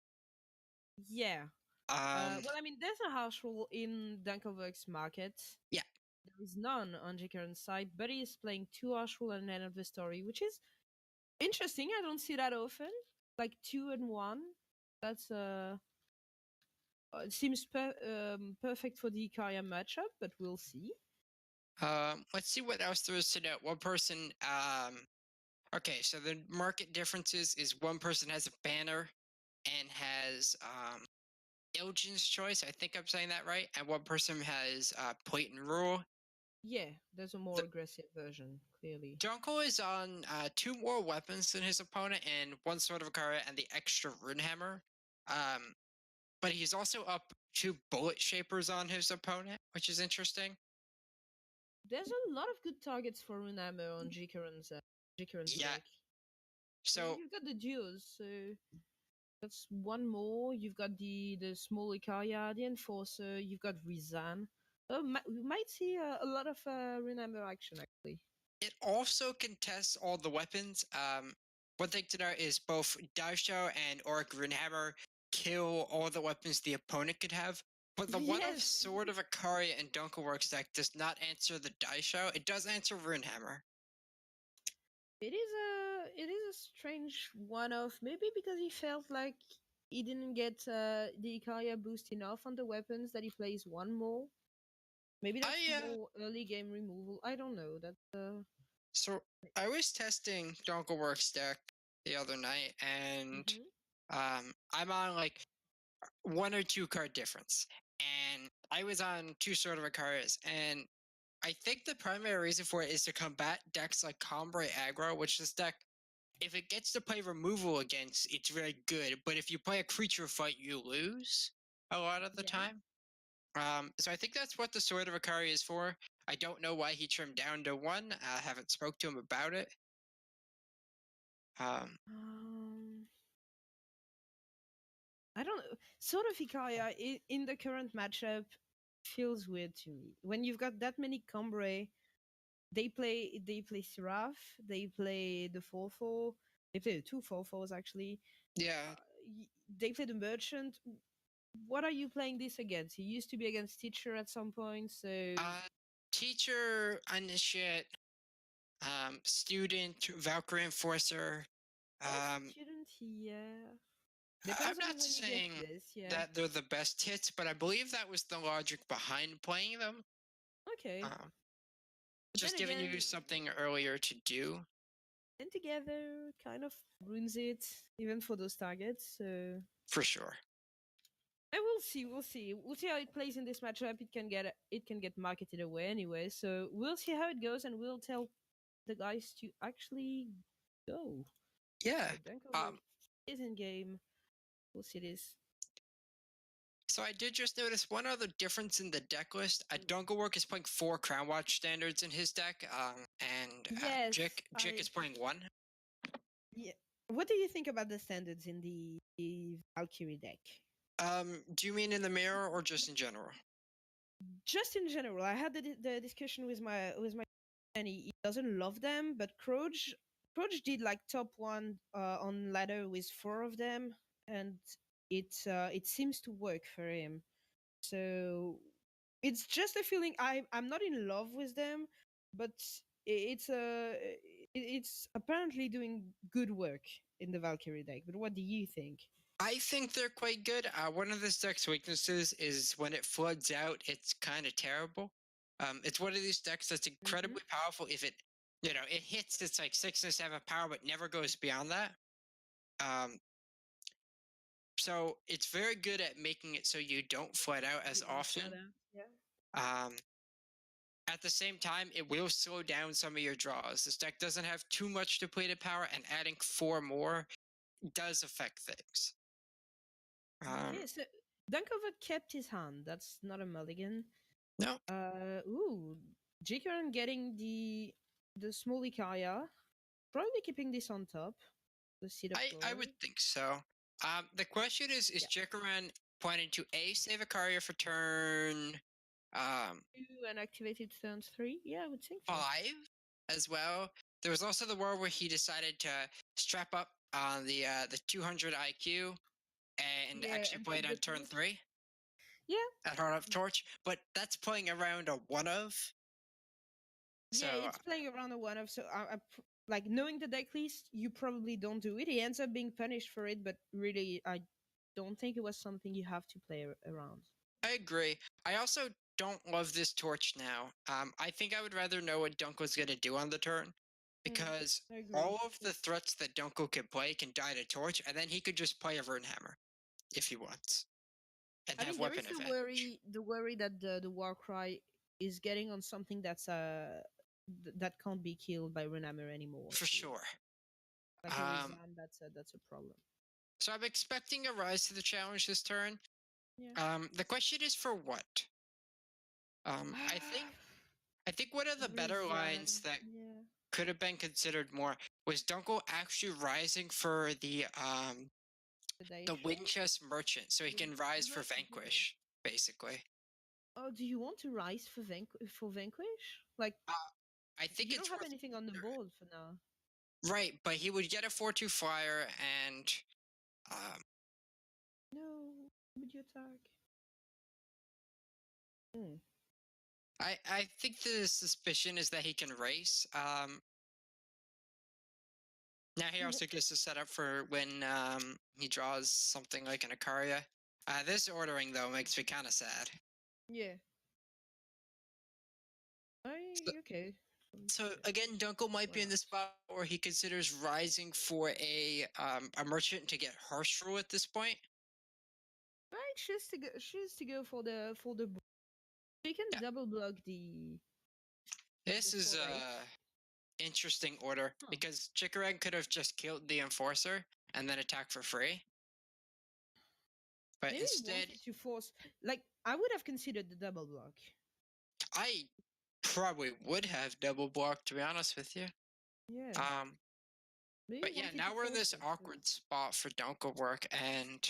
Yeah. Um, Well, I mean, there's a house rule in Dunkelwerk's market. Yeah. There is none on Jikaran's side, but he is playing 2 house rule and an end of the story, which is interesting. I don't see that often. Like 2 and 1. That's it seems perfect for the Ikaria matchup, but we'll see. Let's see what else there is to note. One person. Okay, so the market differences is one person has a banner and has Ilgin's Choice. I think I'm saying that right. And one person has Plate and Rule. Yeah, there's a more The aggressive version, clearly. Junko is on 2 more weapons than his opponent and 1 Sword of Akara and the extra Rune Hammer. But he's also up 2 Bullet Shapers on his opponent, which is interesting. There's a lot of good targets for Runammer on Jikaran's Yeah. deck. So You've got the duos, so that's one more. You've got the small Ikaria, the Enforcer. You've got Rizan. We might see a lot of Runammer action actually. it also contests all the weapons. One thing to note is both Daisho and Auric Runehammer kill all the weapons the opponent could have. But the one of Yes, Sword of Akari and Dunkelworks deck does not answer the Daisho. It does answer Runehammer. it is a strange one-off. Maybe because he felt like he didn't get the Ikaria boost enough on the weapons that he plays one more. Maybe that's more early game removal. I don't know. So I was testing Dunkelworks deck the other night, and Mhm. I'm on like 1 or 2 card difference, and I was on 2 Sword of Akaras, and I think the primary reason for it is to combat decks like Combray Aggro, which this deck, if it gets to play removal against, it's very good. But if you play a creature fight, you lose a lot of the Yeah. time. So I think that's what the Sword of Akari is for. I don't know why he trimmed down to 1. I haven't spoke to him about it. Um, I don't know. Sort of Ikaria in the current matchup feels weird to me. When you've got that many Combray, they play Seraph, they play the 4/4, they play the 2/4/4s actually. Yeah. They play the Merchant. What are you playing this against? He used to be against Teacher at some point, so Teacher, Initiate, Student, Valkyrie Enforcer. Student, yeah. I'm Depends on not when you get saying this, yeah. that they're the best hits, but I believe that was the logic behind playing them. Okay. Um, But then just giving again, you something earlier to do. and together kind of ruins it, even for those targets. So For sure. and we'll see how it plays in this matchup. It can get marketed away anyway. So we'll see how it goes, and we'll tell the guys to actually go. Yeah. So Dankovic is in game. We'll see this. So I did just notice one other difference in the deck list. Dunkelwork is playing 4 Crown Watch standards in his deck, and Yes, Jik is playing 1. yeah. What do you think about the standards in the Valkyrie deck? Do you mean in the mirror or just in general? Just in general, I had the discussion with my and he doesn't love them, but Croge did like top 1 on ladder with 4 of them, and it seems to work for him. So it's just a feeling. I'm not in love with them, but it's apparently doing good work in the Valkyrie deck. But what do you think? I think they're quite good. One of this deck's weaknesses is when it floods out, it's kind of terrible. It's one of these decks that's Hmm. incredibly powerful if it hits its like 6 and 7 power, but never goes beyond that. Um, so it's very good at making it so you don't flood out as You don't often. flood out. Yeah. Um, at the same time, it will slow down some of your draws. This deck doesn't have too much depleted power, and adding 4 more does affect things. Okay, so Dankovic kept his hand. That's not a mulligan. No, Ooh, Jikaran getting the small Ikaya, probably keeping this on top. The seed of I glory. would think so. The question is Yeah. Jikaran planning to A, save a Karya for turn um, 2 and activated turns 3. Yeah, I would think so. 5 as well? There was also the war where he decided to strap up on the 200 IQ and Yeah, actually and play it pick on the turn torch. 3 Yeah, at Heart of Torch, but that's playing around a 1 of. yeah, So it's playing around a one of. So like knowing the deck list, you probably don't do it. He ends up being punished for it, but really, I don't think it was something you have to play around. I agree. I also don't love this torch now. I think I would rather know what Dunkel's going to do on the turn Mm, because I agree. all of the threats that Dunkel can play can die to torch, and then he could just play a Runehammer if he wants and I have mean, there weapon is advantage. the worry that the Warcry is getting on something that's that can't be killed by Renamir anymore. For sure. Like a Um, Rizan, that's a problem. so I'm expecting a rise to the challenge this turn. Yeah. The question is for what? I think one of the better lines Rizan. that Yeah. could have been considered more was Dunkel actually rising for the Sedation. Winchest Merchant, so he can rise for Right. Yeah. Vanquish, basically. Oh, do you want to rise for Vanquish? Like, Uh, I think you don't it's have worth anything on the board for now. right, but he would get a 4/2 flyer, and um, No. Would you attack? Hmm. I think the suspicion is that he can race. Now he also gets to set up for when he draws something like an Akaria. This ordering though makes me kind of sad. Yeah. So, Okay. so again, Dunkel might Why be in not? the spot where he considers rising for a merchant to get harsh rule at this point. I choose to go for the. You can Yeah, double block the this is 4/8. a interesting order Huh. because Chikorang could have just killed the Enforcer and then attacked for free, but Maybe he instead, wanted to force. Like, I would have considered the double block. I probably would have double blocked to be honest with you. Yeah. Um, Maybe he but yeah, wanted to now we're in force this it. So. awkward spot for Dunkel work, and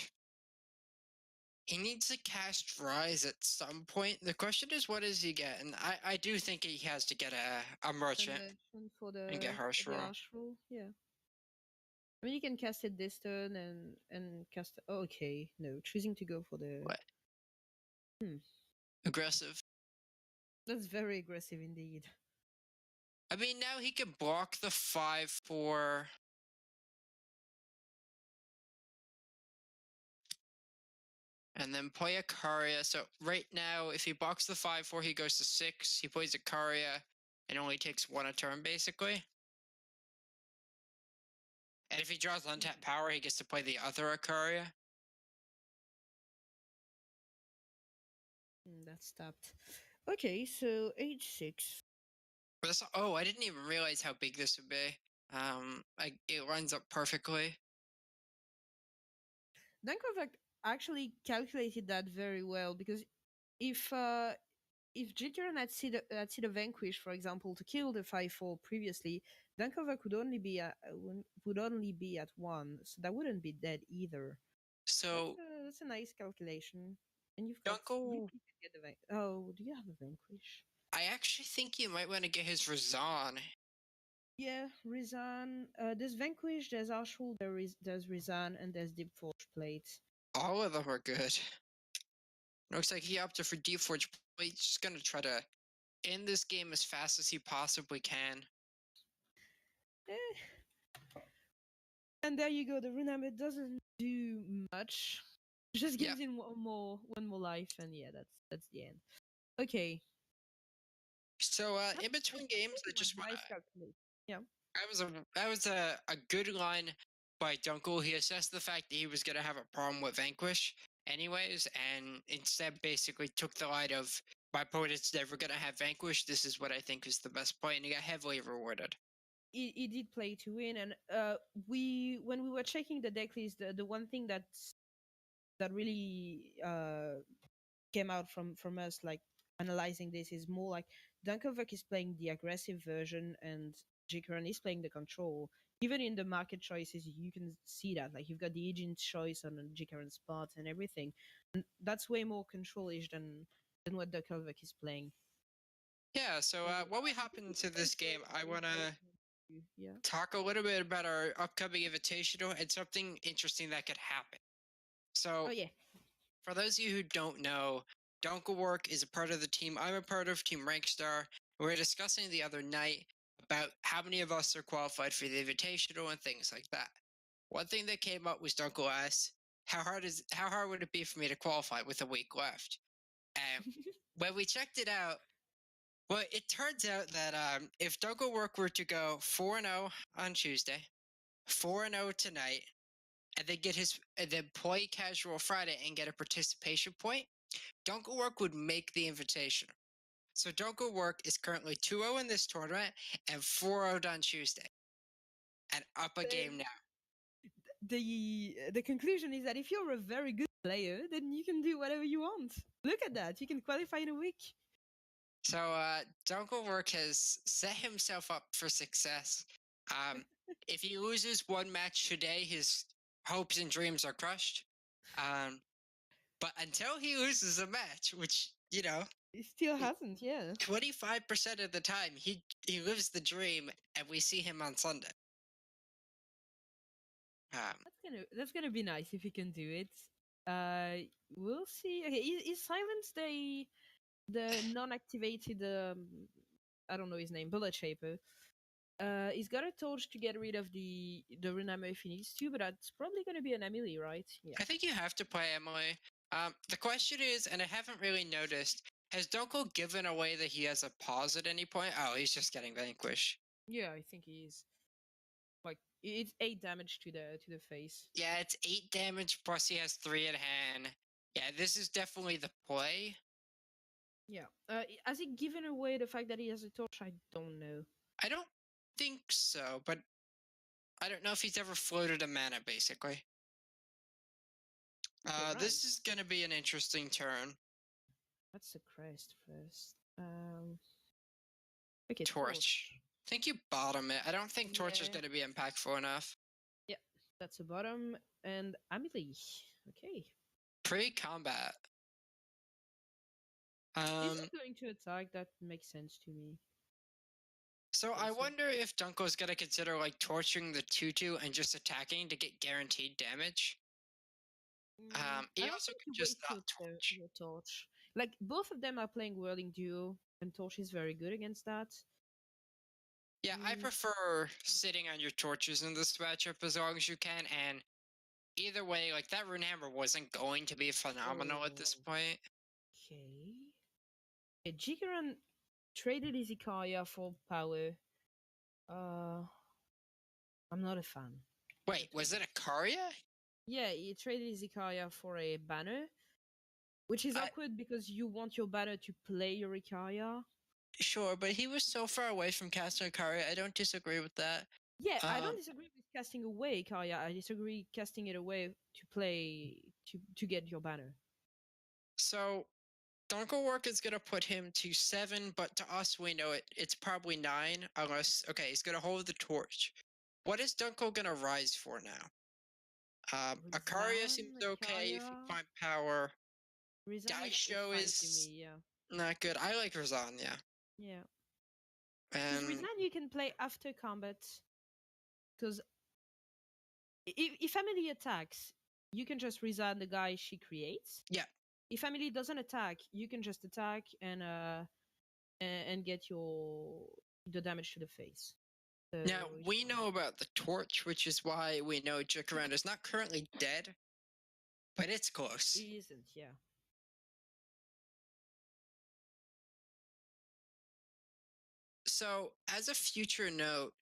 he needs to cast Rise at some point. The question is, what does he get? And I do think he has to get a merchant Convention and get for harsh the rule. Arch Rule. Yeah. I mean, you can cast it this turn and cast. Oh, okay, no, choosing to go for the. What Hmm, aggressive? that's very aggressive indeed. I mean, now he can block the 5/4. And then play a Karia. So right now, if he blocks the 5/4, he goes to 6. He plays a Karia and only takes 1 a turn, basically. And if he draws untapped power, he gets to play the other Akaria. That's tapped. Okay, so H6. But that's, oh, I didn't even realize how big this would be. It lines up perfectly. Dankovac actually calculated that very well because if Jitteran had seen a Vanquish, for example, to kill the 5/4 previously, Dankovac would only be at 1, so that wouldn't be dead either. So That's a nice calculation. And you Dunkel, can get the Oh, do you have a Vanquish? I actually think you might want to get his Razan. Yeah, Rizan. There's Vanquish, there's Arshul, there's Rizan, and there's Deep Forge Plate. All of them are good. Looks like he opted for Deep Forge. He's just gonna try to end this game as fast as he possibly can. Eh. And there you go. The Runamid doesn't do much. Just Yep. gives him one more life, and yeah, that's the end. Okay. So in I between games, think I it was just want to nice calculation. Yeah. that was a good line by Dunkel. He assessed the fact that he was gonna have a problem with Vanquish anyways, and instead basically took the line of my opponent's never gonna have Vanquish. This is what I think is the best play, and he got heavily rewarded. He did play to win, and we when we were checking the deck list, the one thing that really came out from us like analyzing this is more like Dunkelwerk is playing the aggressive version and Jikaran is playing the control. Even in the market choices, you can see that. Like you've got the agent choice on Jikaran's spot and everything. And that's way more control-ish than what Dunkelwerk is playing. Yeah, so So while we I hop think it's into very this game, curious I what want to yeah. talk a little bit about our upcoming invitational and something interesting that could happen. Oh So, yeah. for those of you who don't know, Dunkelwork is a part of the team I'm a part of, Team Rankstar. We were discussing the other night about how many of us are qualified for the invitational and things like that. One thing that came up was Dunkel asked, how hard would it be for me to qualify with a week left? And when we checked it out, well, it turns out that if Dunkelwork were to go 4-0 on Tuesday, 4-0 tonight, and then play casual Friday and get a participation point, Dunkelwork would make the invitation. So Dunkelwork is currently 2-0 in this tournament and 4-0 on Tuesday, and up a game now. The conclusion is that if you're a very good player, then you can do whatever you want. Look at that. You can qualify in a week. So Dunkelwork has set himself up for success. If he loses one match today, his hopes and dreams are crushed. But until he loses a match, which, It still hasn't, yeah. 25% of the time he lives the dream and we see him on Sunday. That's gonna be nice if he can do it. We'll see. Okay, is Silence the non-activated I don't know his name, bullet shaper. He's got a torch to get rid of the Runamo if he needs to, but that's probably gonna be an Emily, right? Yeah. I think you have to play Emily. The question is, and I haven't really noticed, has Dunkel given away that he has a pause at any point? Oh, he's just getting vanquished. Yeah, I think he's like it's 8 damage to the face. Yeah, it's 8 damage plus he has 3 in hand. Yeah, this is definitely the play. Yeah. Has he given away the fact that he has a torch? I don't know. I don't think so, but I don't know if he's ever floated a mana, basically. Okay, right. This is going to be an interesting turn. What's the crest first? Okay, Torch. I think you bottom it. I don't think Torch is Yeah. going to be impactful enough. Yeah, that's a bottom. And Amelie. Okay. Pre-combat. He's not going to attack. That makes sense to me. So Okay, I so wonder if Dunkel's going to consider like torching the 2-2 and just attacking to get guaranteed damage. He I don't also think could you just waste not torch. your torch. Like both of them are playing Whirling Duo, and Torch is very good against that. Yeah, I Mm, prefer sitting on your torches in this matchup as long as you can, and either way, like that rune hammer wasn't going to be phenomenal at this oh, point. okay. Okay, Jikaran traded Izikaya for power. Uh, I'm not a fan. Wait, was it a Karya? Yeah, he traded Izikaya for a banner, which is I, awkward because you want your banner to play your Ikaya. sure, but he was so far away from casting a Karya. I don't disagree with that. Yeah, I don't Um, disagree with casting away Ikaya. I disagree casting it away to play to get your banner. so Dunkelwork is gonna put him to 7, but to us we know it's probably 9, unless he's gonna hold the torch. What is Dunkel gonna rise for now? Akaria Rizan, seems okay if you Ikaya. find power. Rizan is Daisho fine to is me, yeah. not good. I like Razan, yeah. Yeah. Because And Rizan you can play after combat. Because if family attacks, you can just Rizan the guy she creates. yeah. If family doesn't attack, you can just attack and get the damage to the face. So Now it's we fine. know about the torch, which is why we know Jikaran is not currently dead, but it's close. It isn't, yeah. So as a future note,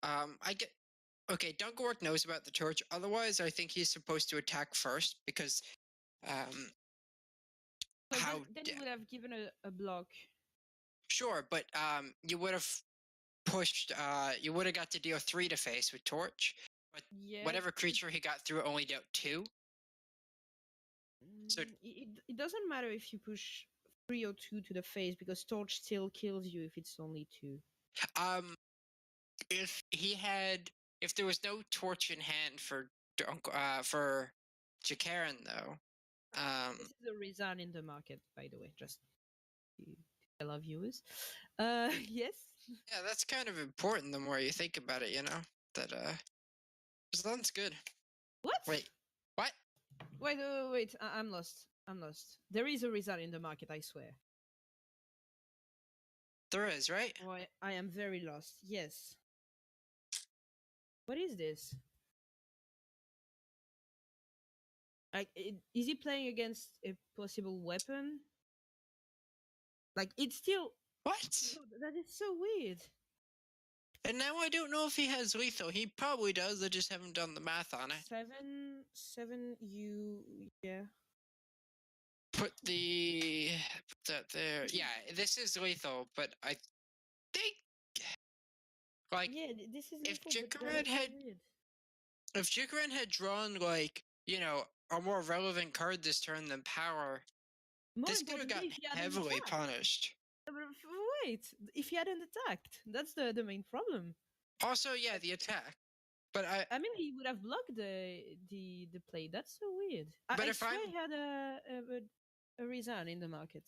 I get Dunkelwork knows about the torch. Otherwise, I think he's supposed to attack first because um Well, how then you would have given a block. sure, but you would have pushed you would have got to deal 3 to face with torch, but Yeah. whatever creature he got through only dealt 2. So It doesn't matter if you push 3 or 2 to the face because Torch still kills you if it's only 2. Um, if there was no torch in hand for Jakaran though, This is a reason in the market, by the way, just to tell our viewers. Yes. yeah, that's kind of important the more you think about it, you know? That Rizan's good. What? Wait, what? Wait. I'm lost. I'm lost. There is a reason in the market, I swear. There is, right? Oh, I am very lost. Yes. What is this? Like, is he playing against a possible weapon? Like, it's still. What? No, that is so weird. And now I don't know if he has lethal. He probably does. I just haven't done the math on it. 7, yeah. Put that there. Yeah, this is lethal, but I think like Yeah, this is if lethal, but that Jikaran is so had weird. if Jikaran had drawn like, a more relevant card this turn than power, More this could have importantly, gotten if he hadn't heavily attacked. punished. Wait, if he hadn't attacked, that's the main problem. Also, yeah, the attack. But I mean, he would have blocked the play. That's so weird. but I if swear he had a reason in the market.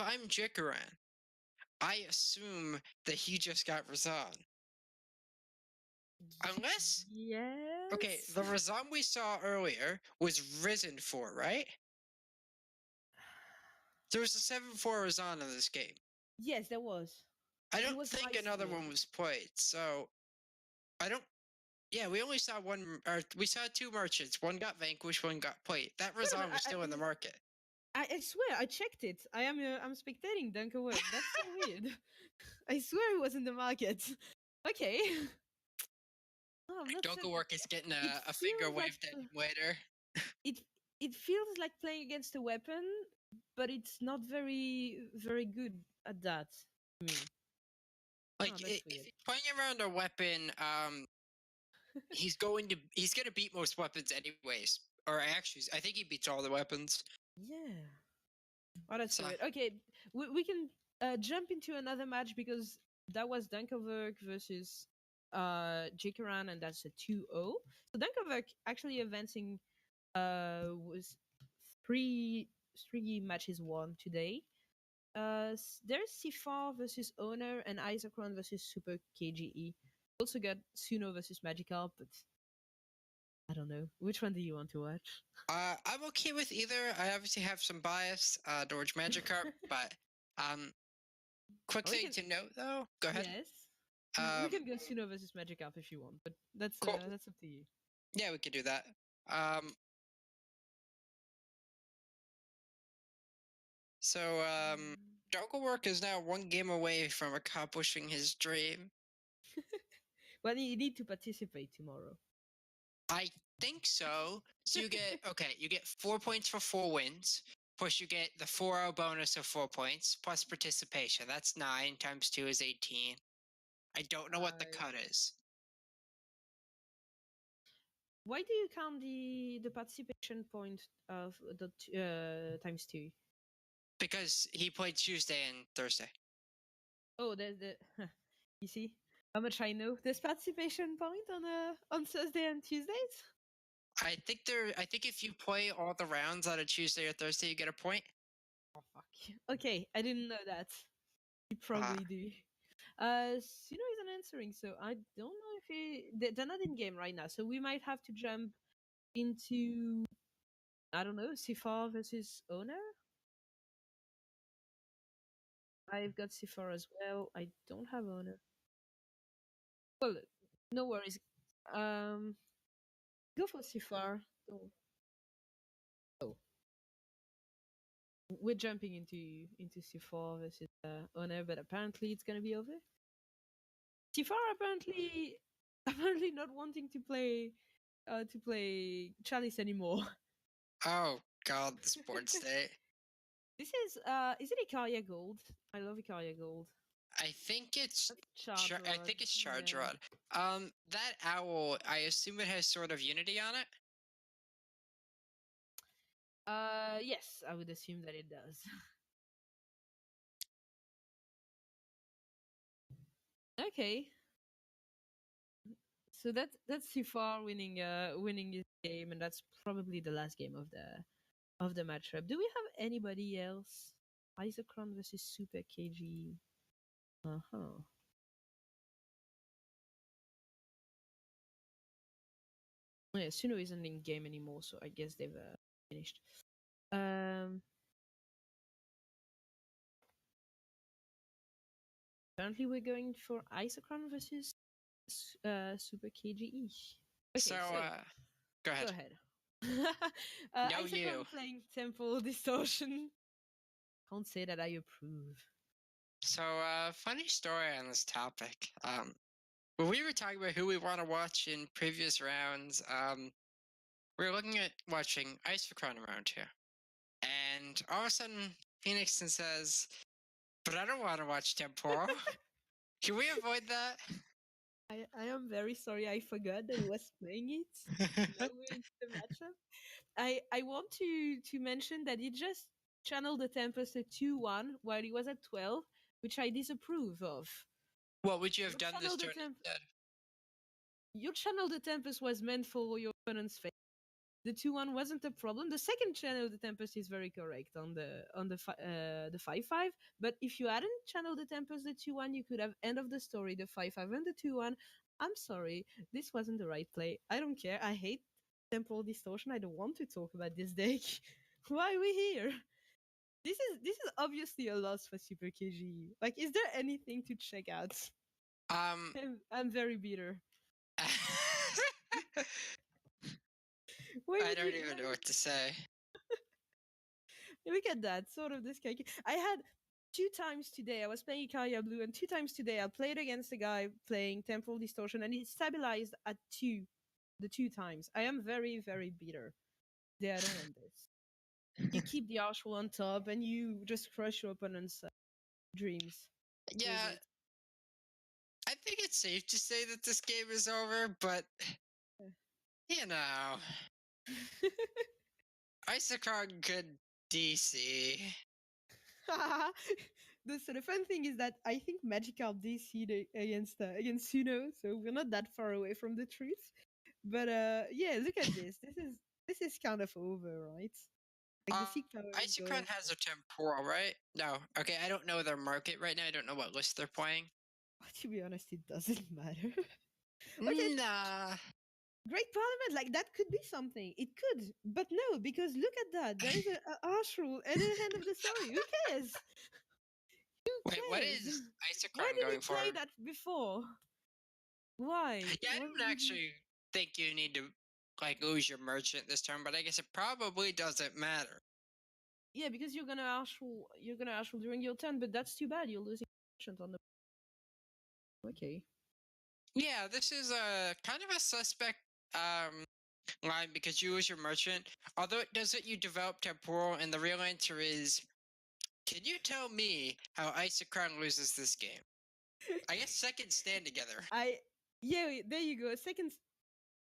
I'm Jikaran, I assume that he just got Razan. Unless okay, Yes. the Razan we saw earlier was Risen 4, right? There was a 7-4 Razan in this game. Yes, there was. I It don't was think another Lightsteel. one was played, so I don't. Yeah, we only saw one, or we saw 2 merchants. One got vanquished, one got played. That No, but Razan was still in the market. I swear I checked it. I'm spectating Dunker Work. That's so weird. I swear it was in the market. Okay. Oh, I'm not sure. Work is getting It a finger feels like waved at him later. it. It feels like playing against a weapon, but it's not very good at that to me. Like Oh, that's if weird. he's playing around a weapon, he's gonna beat most weapons anyways. Or actually, I think he beats all the weapons. Yeah. Oh, that's So so weird. Okay, we can jump into another match because that was Dankoverk versus Jikaran, and that's a 2-0. So Dankoverk actually advancing was three matches won today. There's Sifar versus Owner and Isokron versus Super KGE. Also got Suno versus Magikarp, but I don't know. Which one do you want to watch? I'm okay with either. I obviously have some bias towards Magikarp, but quick We thing can, to note though. Go ahead. yes. We Um, can go Suno versus Magikarp if you want, but cool. that's up to you. Yeah, we could do that. Um, so Work is now 1 game away from accomplishing his dream. Well, you need to participate tomorrow. I think so. So you get 4 points for 4 wins, plus you get the 4-0 bonus of 4 points, plus participation. That's 9 times 2 is 18. I don't know what the cut is. Why do you count the participation point of the times 2? Because he played Tuesday and Thursday. Oh, there's the you see how much I know. There's participation point on Thursday and Tuesdays. I think if you play all the rounds on a Tuesday or Thursday, you get a point. Oh fuck. Okay, I didn't know that. You Ah. probably do. Suno isn't answering, so I don't know if they're not in game right now. So we might have to jump into I don't know Sifar versus Owner. I've got Sifar as well. I don't have Owner. Well, no worries. Um, go for Sifar. Oh, oh. We're jumping into C4 versus Honor, but apparently it's gonna be over. C4 apparently apparently not wanting to play Chalice anymore. Oh God, the sports day. This is it Icaria Gold? I love Icaria Gold. I think it's Charge I Rod. think it's Charge Yeah. Rod. That owl, I assume it has Sword of Unity on it. Yes, I would assume that it does. Okay. So that's too far winning this game, and that's probably the last game of the matchup. Do we have anybody else? Isocron versus Super KG. Uh-huh. Oh, yeah, Suno isn't in game anymore, so I guess they've finished. Um, Currently we're going for Isocron versus Super KGE. So, Okay, so go go ahead. ahead. No, you. Isocron playing Temple Distortion. Can't say that I approve. So, funny story on this topic. When we were talking about who we want to watch in previous rounds, we were looking at watching Isocron around here. And all of a sudden, Phoenixton says, but I don't want to watch Temporal. Can we avoid that? I am very sorry. I forgot that he was playing it. Now we're into the matchup. I want to mention that he just channeled the Tempest at 2-1 while he was at 12, which I disapprove of. What would you have Your done this channel the turn instead? Your channel the Tempest was meant for your opponent's face. The 2-1 wasn't a problem. The second channel the Tempest is very correct on the 5-5. But if you hadn't channeled the Tempest the 2-1, you could have end of the story the 5-5 and the 2-1. I'm sorry, this wasn't the right play. I don't care. I hate Temporal Distortion. I don't want to talk about this deck. Why are we here? This is obviously a loss for Super KG. Like, is there anything to check out? Um, I'm very bitter. I don't even know what to say. Look at that, sort of this cake. I had 2 times today. I was playing Ikaria Blue, and 2 times today I played against a guy playing Temporal Distortion, and he stabilized at 2 the 2 times. I am very, very bitter. Yeah, I don't want this. You keep the Arshwell on top, and you just crush your opponent's dreams. Yeah, With it. I think it's safe to say that this game is over, but you know, Isocron could DC. So the fun thing is that I think Magikarp DC'd against Suno, so we're not that far away from the truth. But yeah, look at this. This is kind of over, right? Like the Seek Power is Isocron going. has a temporal, right? No. Okay, I don't know their market right now. I don't know what list they're playing. To be honest, it doesn't matter. Okay, Nah. Great Parliament, like that could be something. It could, but no, because look at that. There is a Arch rule at the end of the story. Who cares? Who Wait, what cares? is Why Isocron did he going for? play that before? Why? Yeah, I What don't would he? actually think you need to like lose your merchant this turn, but I guess it probably doesn't matter. Yeah, because you're gonna Arch rule during your turn, but that's too bad. You're losing merchant on the. Okay. Yeah, this is a kind of a suspect line because you lose your merchant. Although it does let you develop temporal, and the real answer is, can you tell me how Isocron loses this game? I guess second stand together. Yeah, there you go.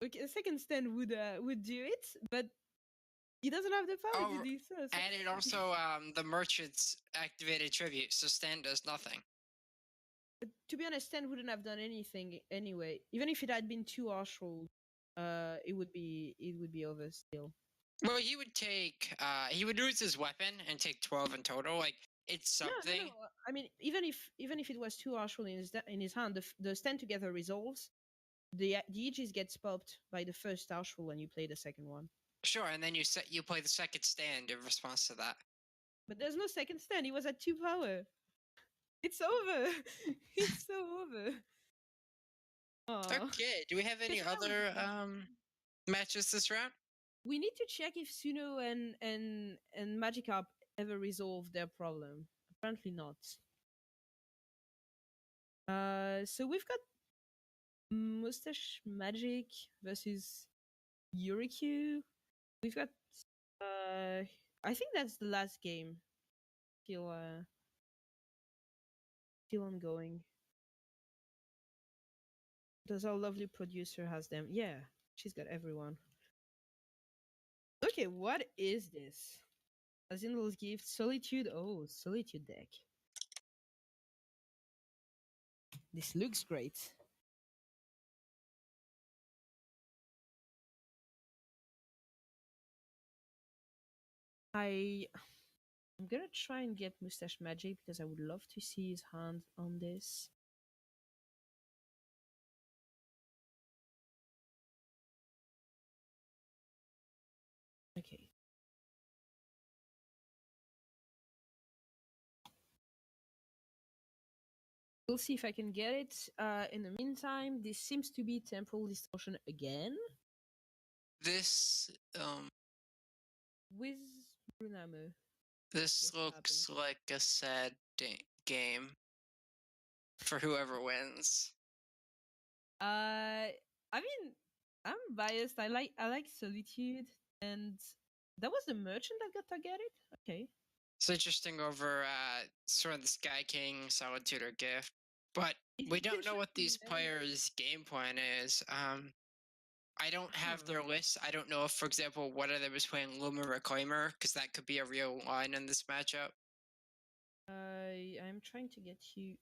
Okay, a second stand would do it, but he doesn't have the power to Oh, do so. and it also the merchant's activated tribute, so stand does nothing. To be honest, Stan wouldn't have done anything anyway. Even if it had been 2 rolls, it would be over still. Well, he would lose his weapon and take 12 in total. Like it's something. No. I mean, even if it was 2 rolls in his hand, the stand together resolves. The Aegis gets popped by the first roll when you play the second one. Sure, and then you play the second stand in response to that. But there's no second stand. He was at 2 power. It's over. It's so over. Aww. Okay. Do we have any other matches this round? We need to check if Suno and Magikarp ever resolved their problem. Apparently not. So we've got Mustache Magic versus Yurikyu. We've got I think that's the last game. Still ongoing. Does our lovely producer has them? Yeah, she's got everyone. Okay, what is this? Azindel's gift, Solitude. Oh, Solitude deck. This looks great. I'm gonna try and get Mustache Magic because I would love to see his hand on this. Okay. We'll see if I can get it. In the meantime, this seems to be Temporal Distortion again This with Brunamo. this Guess what happened? looks like a sad game for whoever wins. I mean, I'm biased. I like Solitude, and that was the merchant that got targeted. Okay. It's interesting over Sword of the Sky King, Solitude, or Gift, but we It's don't know what interesting, these yeah. players' game plan is. I don't have Huh. their list. I don't know if, for example, one of them is playing Luma Reclaimer, because that could be a real line in this matchup. I'm trying to get you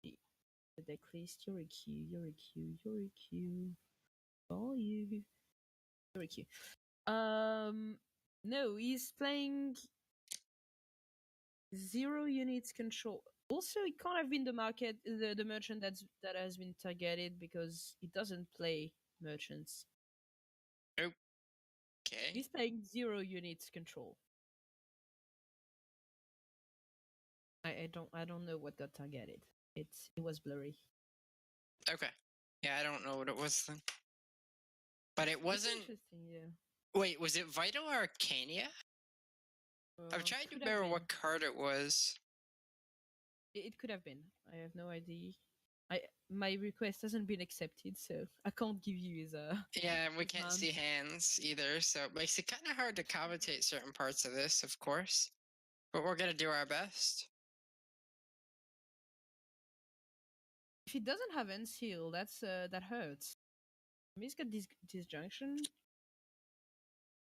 the deck list. You're a Q. You're a Q. You're a Q. Oh, you're a Q. No, he's playing 0 units control. Also, it can't have been the merchant that has been targeted because it doesn't play merchants. Okay. He's playing 0 units control. I don't know what got targeted. It was blurry. Okay. Yeah, I don't know what it was then. But it It's wasn't. interesting, yeah. Wait, was it Vital Arcania? I'm trying to Could have remember been. what card it was. It could have been. I have no idea. My request hasn't been accepted, so I can't give you his Yeah, we his can't hand. see hands either, so it makes it kind of hard to commentate certain parts of this, of course. But we're gonna do our best. If he doesn't have Unseal, that hurts. I mean, he's got disjunction.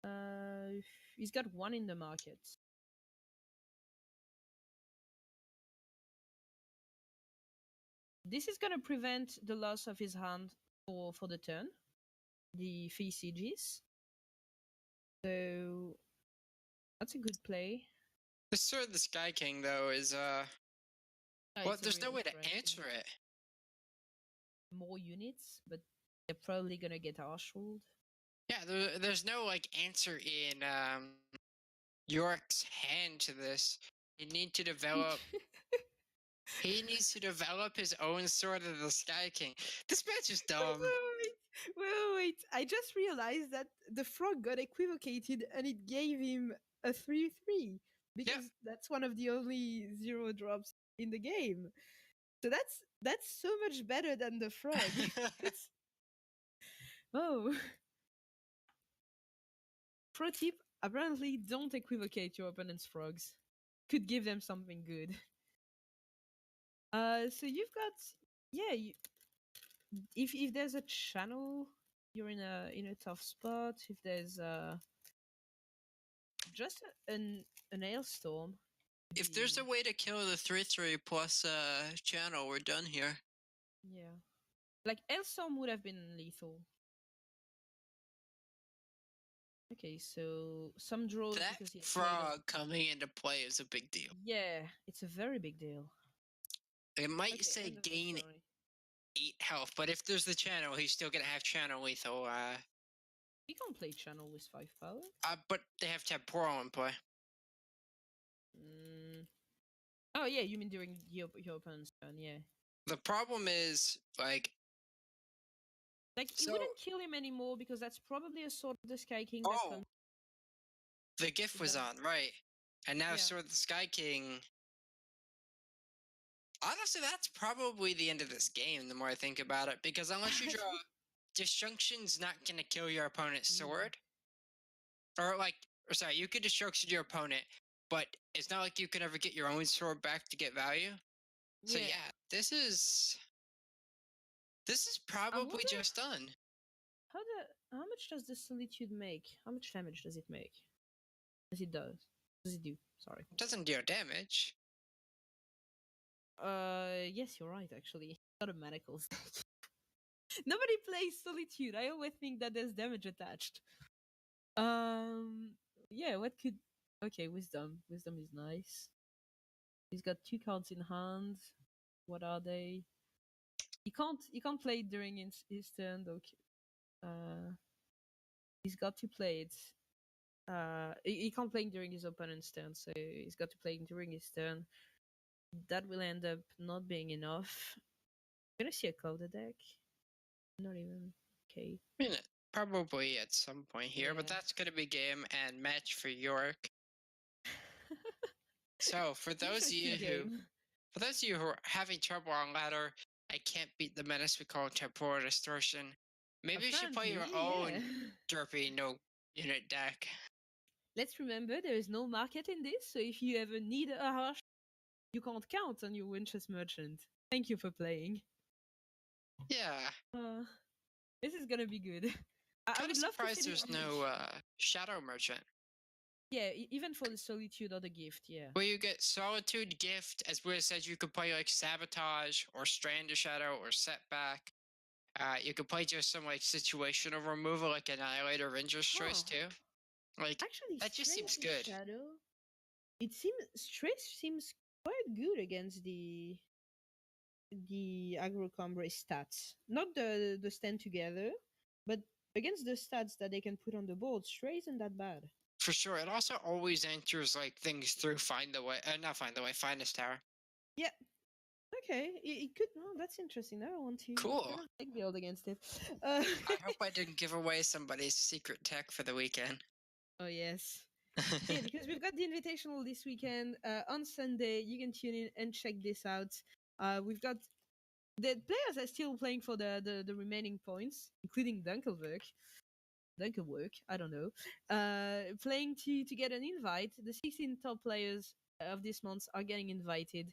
Uh, he's got one in the market. This is gonna prevent the loss of his hand for the turn, the CGs. So that's a good play. The Sword of the Sky King, though, is well, It's a there's no real way to threat. answer it. More units, but they're probably gonna get Arshuld. Yeah, there's no like answer in York's hand to this. He need to develop. He needs to develop his own Sword of the Sky King. This match is dumb. Wait. I just realized that the frog got equivocated and it gave him a 3/3 Yep. because that's one of the only 0 drops in the game. So that's so much better than the frog. Oh. Pro tip, apparently don't equivocate your opponent's frogs. Could give them something good. So you've got yeah, if there's a channel, you're in a tough spot. If there's just an hailstorm, If there's a way to kill the 3/3 plus channel, we're done here. yeah, like hailstorm would have been lethal. Okay, so some draws That because he had played on. frog coming into play is a big deal. Yeah, it's a very big deal. It might Okay, say end of the gain story. 8 health, but if there's the channel, he's still gonna have channel lethal. He can't play channel with 5 power. But they have to have Poro in play. Mm. Oh yeah, you mean during your opponent's turn? Yeah. The problem is Like it so. wouldn't kill him anymore because that's probably a Sword of the Sky King that Oh, comes. the gift was on, right? And now Yeah. Sword of the Sky King. Honestly, that's probably the end of this game. The more I think about it, because unless you draw, Disjunction's not gonna kill your opponent's sword, or sorry, you could Destruction your opponent, but it's not like you can ever get your own sword back to get value. So yeah, this is I probably wonder just done. how much does the Solitude make? How much damage does it make? Does it do? Sorry. It doesn't deal damage. Yes, you're right. Actually, not a manacles deck. Nobody plays Solitude. I always think that there's damage attached. Um, yeah. What could? Okay, Wisdom. Wisdom is nice. He's got 2 cards in hand. What are they? You can't play it during his turn. Okay. He's got to play it. He can't play it during his opponent's turn, so he's got to play it during his turn. That will end up not being enough. I'm gonna see a Coda deck. Not even. Okay. I mean, probably at some point here, but Yeah. that's going to be game and match for York. So Interesting game. for those of you who are having trouble on ladder, I can't beat the menace we call temporal distortion. Maybe you should play your Apparently, yeah. own derpy no unit deck. Let's remember there is no market in this, so if you ever need a harsh, you can't count on your Winchester Merchant. Thank you for playing. Yeah. Uh, this is gonna be good. I Kind of would love to see surprised the there's image. no Shadow Merchant. Yeah, even for the Solitude or the Gift, yeah. Where you get Solitude, Gift, as Will said, you could play like Sabotage or Strand of Shadow or Setback. You could play just some like situational removal like Annihilator Ranger's Choice Huh. too. Like, Actually, that just seems Strange good. Shadow. It seems Stress seems quite good against the aggro combo stats. Not the stand together, but against the stats that they can put on the board, Stray isn't that bad. For sure. It also always enters like things through Find the Way. Not Find the Way, Finest Tower. Yeah. Okay. It could. Oh, that's interesting. Now I want to. Cool. I like build against it. I hope I didn't give away somebody's secret tech for the weekend. Oh yes. Yeah, because we've got the invitational this weekend. On Sunday, you can tune in and check this out. We've got the players are still playing for the remaining points, including Dunkelwork, I don't know, playing to get an invite. The 16 top players of this month are getting invited,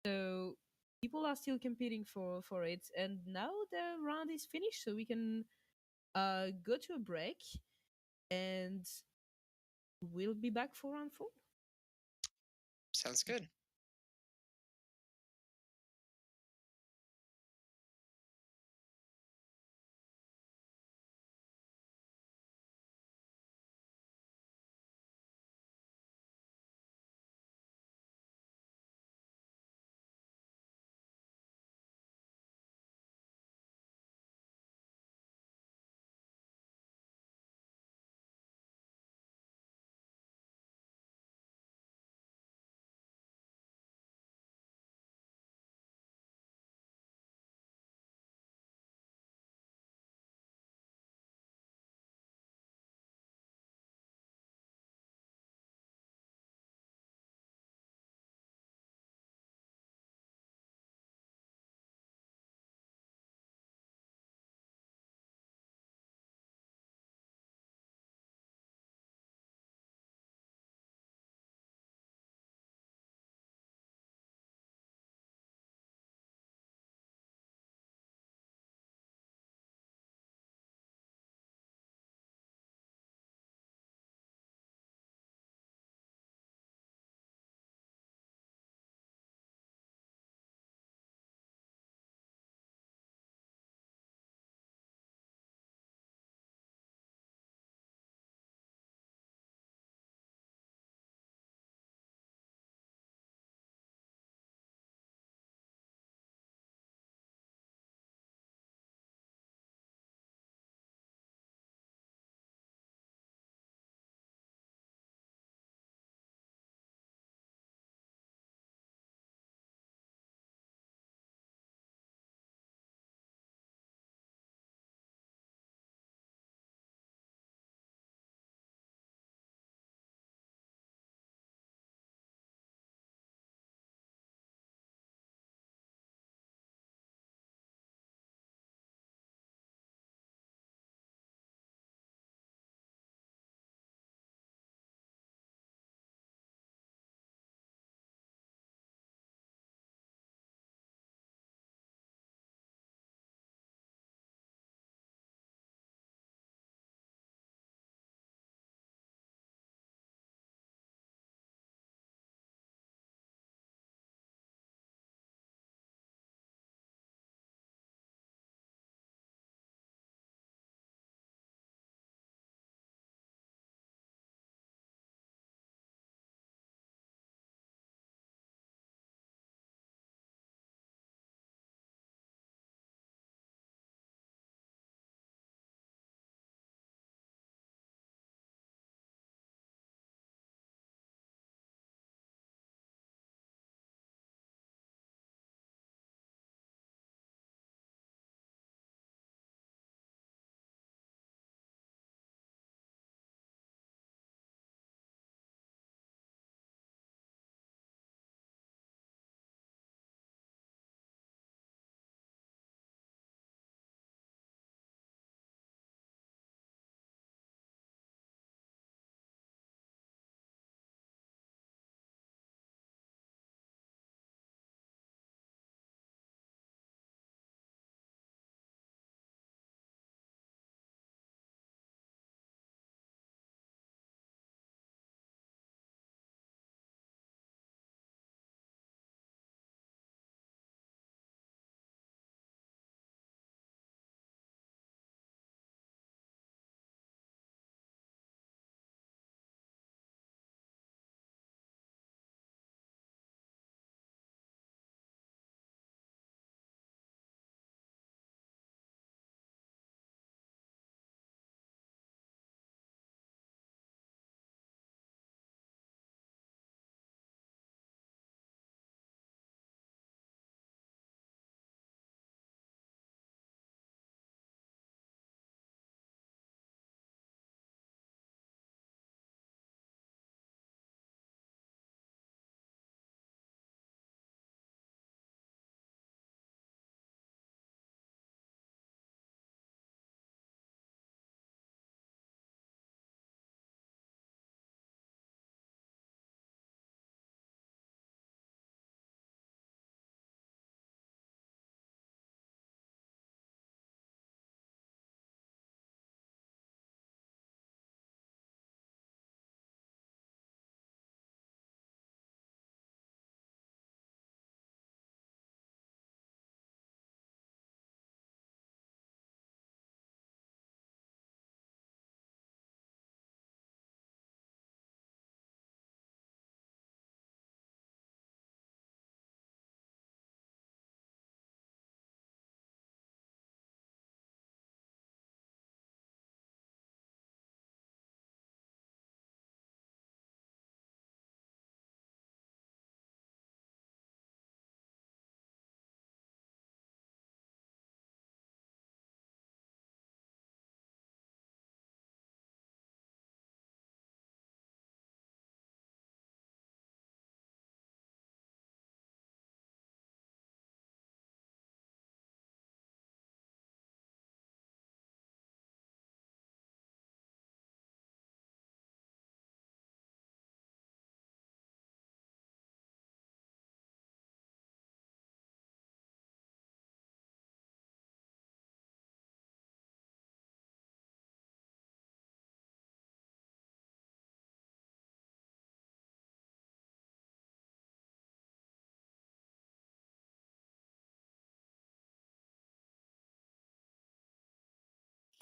so people are still competing for it. And now the round is finished, so we can go to a break, and we'll be back for round 4. Sounds good.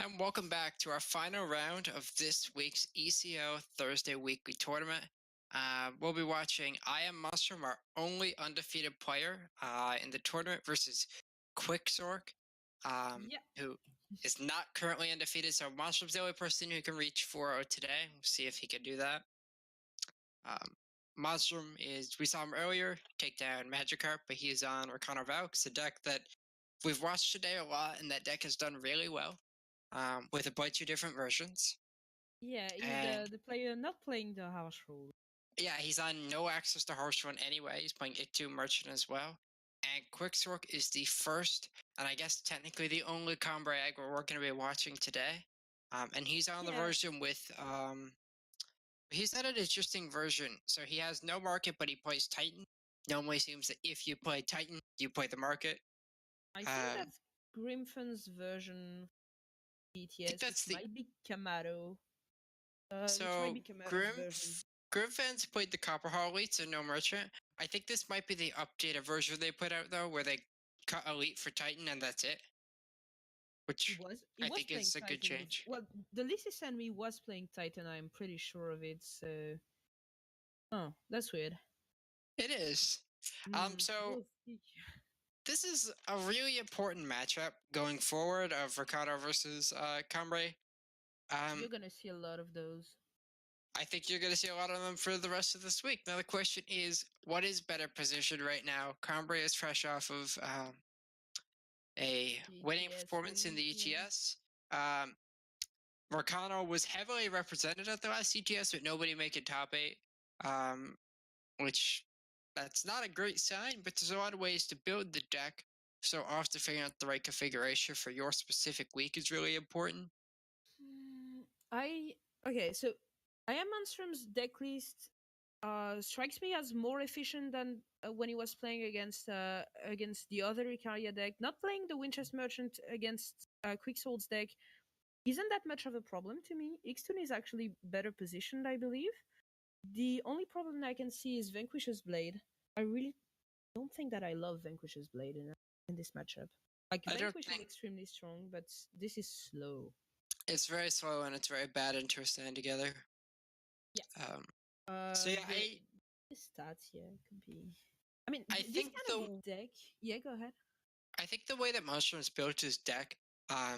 and welcome back to our final round of this week's ECL Thursday weekly tournament. We'll be watching I Am Monstrum, our only undefeated player in the tournament, versus Quicksork, Yeah. who is not currently undefeated. So Monstrum's the only person who can reach 4-0 today. We'll see if he can do that. Monstrum we saw him earlier take down Magikarp, but he's on Rakano Valks, a deck that we've watched today a lot, and that deck has done really well with a bunch of different versions. Yeah, he's And the player not playing the house rule. yeah, he's on no access to Harsh One anyway. He's playing Itu Merchant as well. And Quicksork is the first, and I guess technically the only combo aggro we're going to be watching today. And he's on the Yeah, version with, he's at an interesting version. So he has no market, but he plays Titan. Normally seems that if you play Titan, you play the market. I think I that's Grimfon's version think BTS, that's which the might be Camaro. Which might be So Camaro's version. Grim fans played the Copper Hall Elite, so no merchant. I think this might be the updated version they put out though, where they cut Elite for Titan and that's it. Which He I was think playing is a good Titan before. change. Well, the list he sent me was playing Titan. I'm pretty sure of it. So, oh, that's weird. It is. So We'll see. this is a really important matchup going forward of Ricardo versus Cambrai. You're Um, gonna see a lot of those. I think you're going to see a lot of them for the rest of this week. Now the question is, what is better positioned right now? Cambrai is fresh off of a winning GTS performance in win, the yeah. ETS. Um, Marcano was heavily represented at the last ETS, but nobody making top 8, which that's not a great sign, but there's a lot of ways to build the deck. So often figuring out the right configuration for your specific week is really important. I okay, so I am Monstrum's deck list strikes me as more efficient than when he was playing against the other Icaria deck. Not playing the Winchester Merchant against Quicksoul's deck isn't that much of a problem to me. Ixtun is actually better positioned, I believe. The only problem I can see is Vanquish's Blade. I really don't think that I love Vanquish's Blade in this matchup. Like I don't Vanquish is think extremely strong, but this is slow. it's very slow and it's very bad into stand together. Yeah. Um, so yeah, The stats, yeah, could be. I mean, I this think kind of deck. Yeah, go ahead. the way that Monstrum's built his deck, I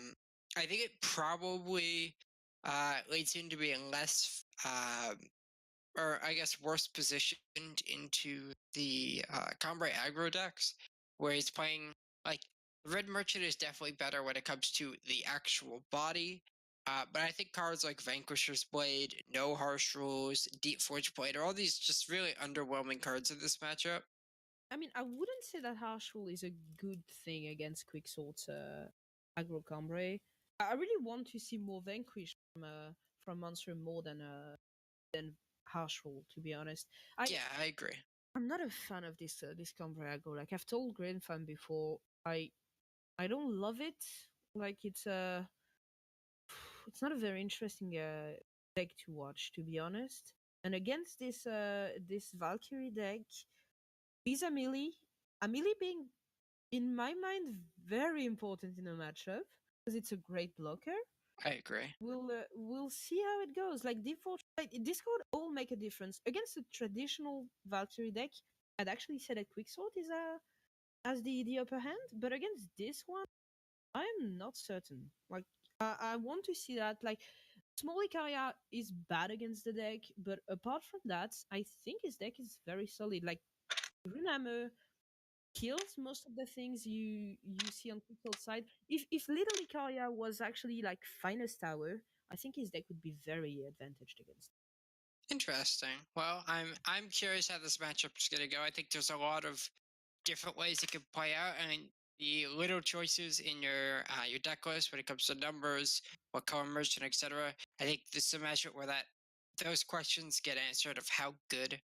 think it probably leads him to be less or I guess worse positioned into the Cambrai aggro decks, where he's playing like Red Merchant is definitely better when it comes to the actual body. But I think cards like Vanquisher's Blade, No Harsh Rules, Deep Forge Blade are all these just really underwhelming cards in this matchup. I mean, I wouldn't say that Harsh Rule is a good thing against Quicksort's aggro Cambrai. I really want to see more Vanquish from Monster more than Harsh Rule. To be honest, Yeah, I agree. I'm not a fan of this Cambrai aggro. Like I've told Grand Fan before, I don't love it. Like it's not a very interesting deck to watch, to be honest. And against this Valkyrie deck, is Amelie being, in my mind, very important in a matchup because it's a great blocker. I agree. We'll see how it goes. Like default, like, this could all make a difference against a traditional Valkyrie deck. I'd actually say that Quicksword is as the upper hand, but against this one, I'm not certain. Like I want to see that. Like Small Icaria is bad against the deck, but apart from that, I think his deck is very solid. Like Runhammer kills most of the things you see on Quicksil's side. If Little Icaria was actually like Finest Tower, I think his deck would be very advantaged against. Interesting. Well, I'm curious how this matchup is going to go. I think there's a lot of different ways it could play out, and the little choices in your deck list when it comes to numbers, what color merchant, etc. I think this is a matchup where those questions get answered of how good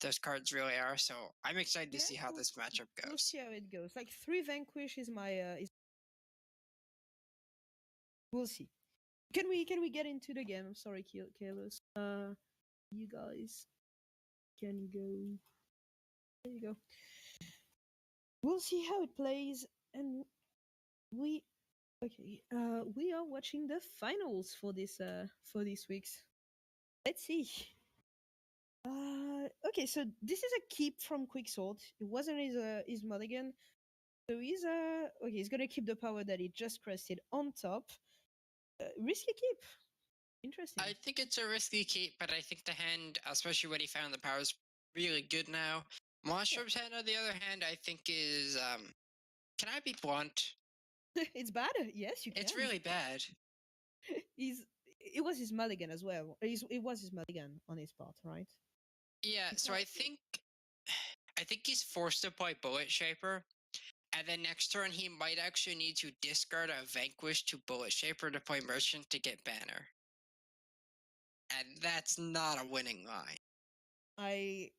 those cards really are. So I'm excited to Yeah, see how this matchup we'll goes. see how it goes. Like 3 Vanquish is my is. We'll see. Can we get into the game? I'm sorry, Kalos. You guys can go. There you go. We'll see how it plays, and we Okay, we are watching the finals for this week's. Let's see. Okay, so this is a keep from Quicksort. It wasn't his mulligan, so he's gonna keep the power that he just crested on top. Risky keep. I Interesting. think it's a risky keep, but I think the hand, especially when he found the power, is really good now. Yeah, Monstrum's hand, on the other hand, I think is can I be blunt? it's bad. Yes, you It's can. really bad. It was his mulligan as well. It was his mulligan on his part, right? Yeah, You so can't. I think he's forced to play Bullet Shaper. And then next turn he might actually need to discard a Vanquish to Bullet Shaper to play Merchant to get Banner. And that's not a winning line. I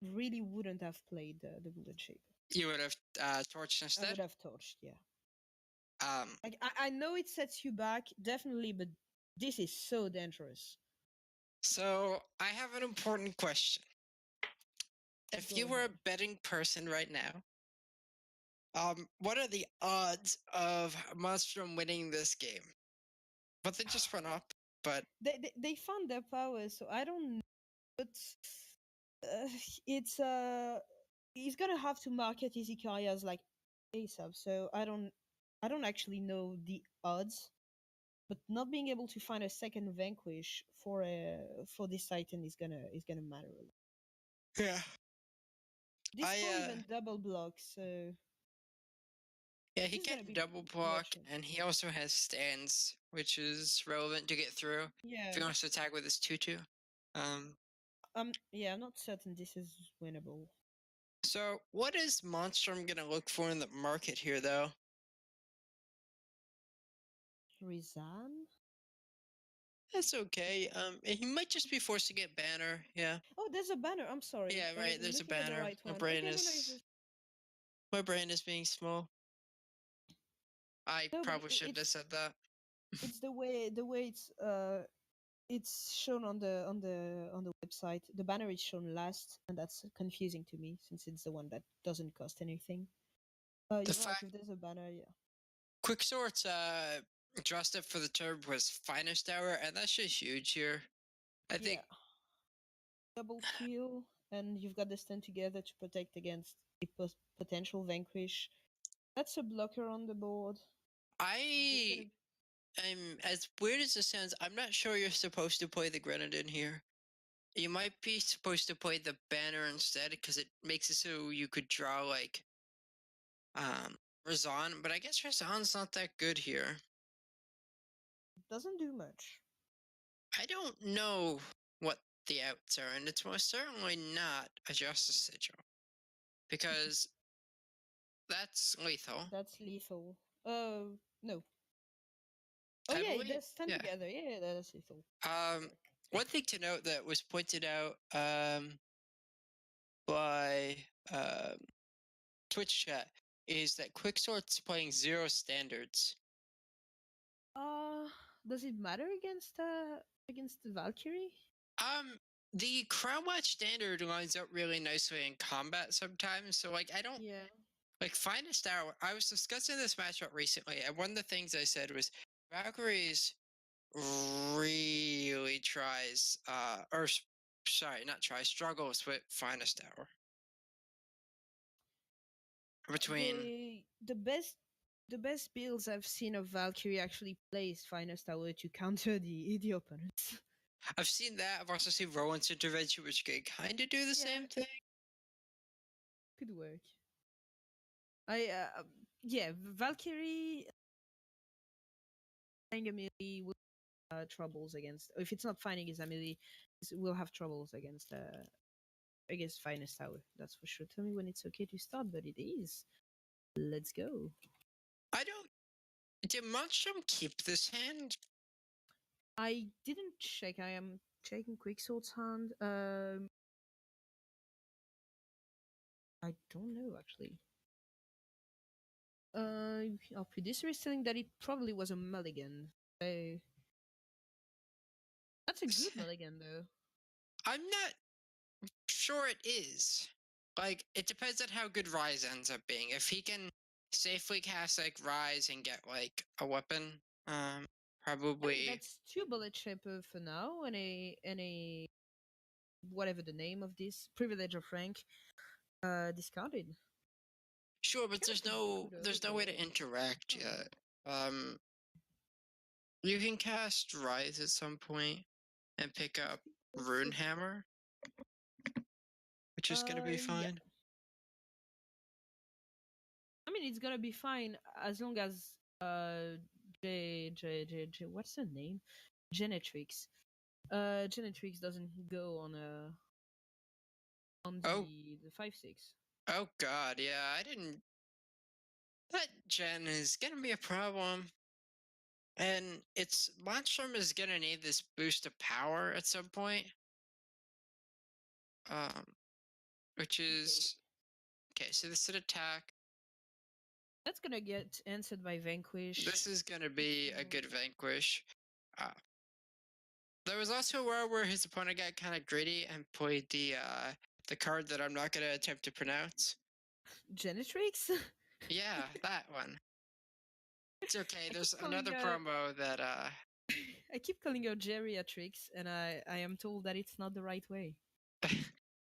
really wouldn't have played the bullet shape. You would have Torched I would instead. have torched. Yeah. Um, Like I know it sets you back definitely, but this is so dangerous. so I have an important question. If Go you were a ahead. betting person right now, what are the odds of Monstrum winning this game? But they just went up. But They found their power, so I don't know. But uh, it's he's gonna have to market his Ikarias like ASAP. So I don't actually know the odds. But not being able to find a second vanquish for this Titan is gonna matter a lot. yeah, This I can't even double block, so yeah, he this is gonna can be double block, bloodshed. and he also has stands, which is relevant to get through. If he Yeah. wants to attack with his 2/2. Yeah, I'm not certain this is winnable. So what is Monstrum gonna look for in the market here, though? Rizan? That's okay. He might just be forced to get Banner. Yeah, Oh, there's a banner. I'm sorry. yeah, I was right. There's a looking at the banner. right one. Okay, no, no, it's just My brain is being small. I no, but probably shouldn't have said that. it's the way it's shown on the website. The banner is shown last, and that's confusing to me since it's the one that doesn't cost anything. The You're right. fact If there's a banner, yeah, Quicksort's dressed up for the turb was finest hour, and that's just huge here. I yeah, think double kill, and you've got the stand together to protect against a potential vanquish. That's a blocker on the board. This is I gonna am, as weird as it sounds, I'm not sure you're supposed to play the Grenadin here. You might be supposed to play the banner instead because it makes it so you could draw like Razan, but I guess Razan's not that good here. doesn't do much. I don't know what the outs are, and it's most certainly not a Justice Sigil because that's lethal. That's lethal. No. Oh I yeah, believe. they stand Yeah. together. Yeah, that's lethal. Um, one thing to note that was pointed out by Twitch chat is that Quicksort's playing 0 standards. Uh, does it matter against the Valkyrie? The Crown Watch standard lines up really nicely in combat sometimes, so like I don't Yeah. like finest hour. I was discussing this matchup recently, and one of the things I said was Valkyries really tries or sorry, not tries, struggles with finest hour between. The best builds I've seen of Valkyrie actually plays Finest Hour to counter the opponents. I've seen that. I've also seen Rowan's intervention, which can kind of do the Yeah, same thing. could work. Yeah, Valkyrie finding Amelie will troubles against. If it's not finding his Amelie, we'll have troubles against Finest Tower. That's for sure. Tell me when it's okay to start, but it is. Let's go. I don't. Did Monstrum keep this hand? I didn't check. I am checking Quicksword's hand. I don't know actually. Our producer is telling that it probably was a mulligan. So that's a good mulligan though. I'm not sure it is. Like, it depends on how good Rise ends up being. If he can safely cast like Rise and get like a weapon. I mean, Probably. that's two bullet shaper for now, and a whatever the name of this privilege of rank discarded. Sure, but Kind of a good there's no way to overall. interact Oh, yet. Um, you can cast Rise at some point and pick up also, Rune Hammer, which is gonna be yeah. fine. I mean, it's gonna be fine as long as J what's her name? Genetrix. Genetrix doesn't go on Oh, the 5/6. oh God, yeah, I didn't. That Gen is gonna be a problem, and its Monstrum is gonna need this boost of power at some point. Um, which Okay, is okay. So this is an attack. that's gonna get answered by This Vanquish. is gonna be a So good vanquish. Uh, there was also a world where his opponent got kind of greedy and played the card that I'm not gonna attempt to pronounce. Genetrix. Yeah, that one. It's okay. I keep There's calling another her. promo that I keep calling her geriatrix, and I am told that it's not the right way.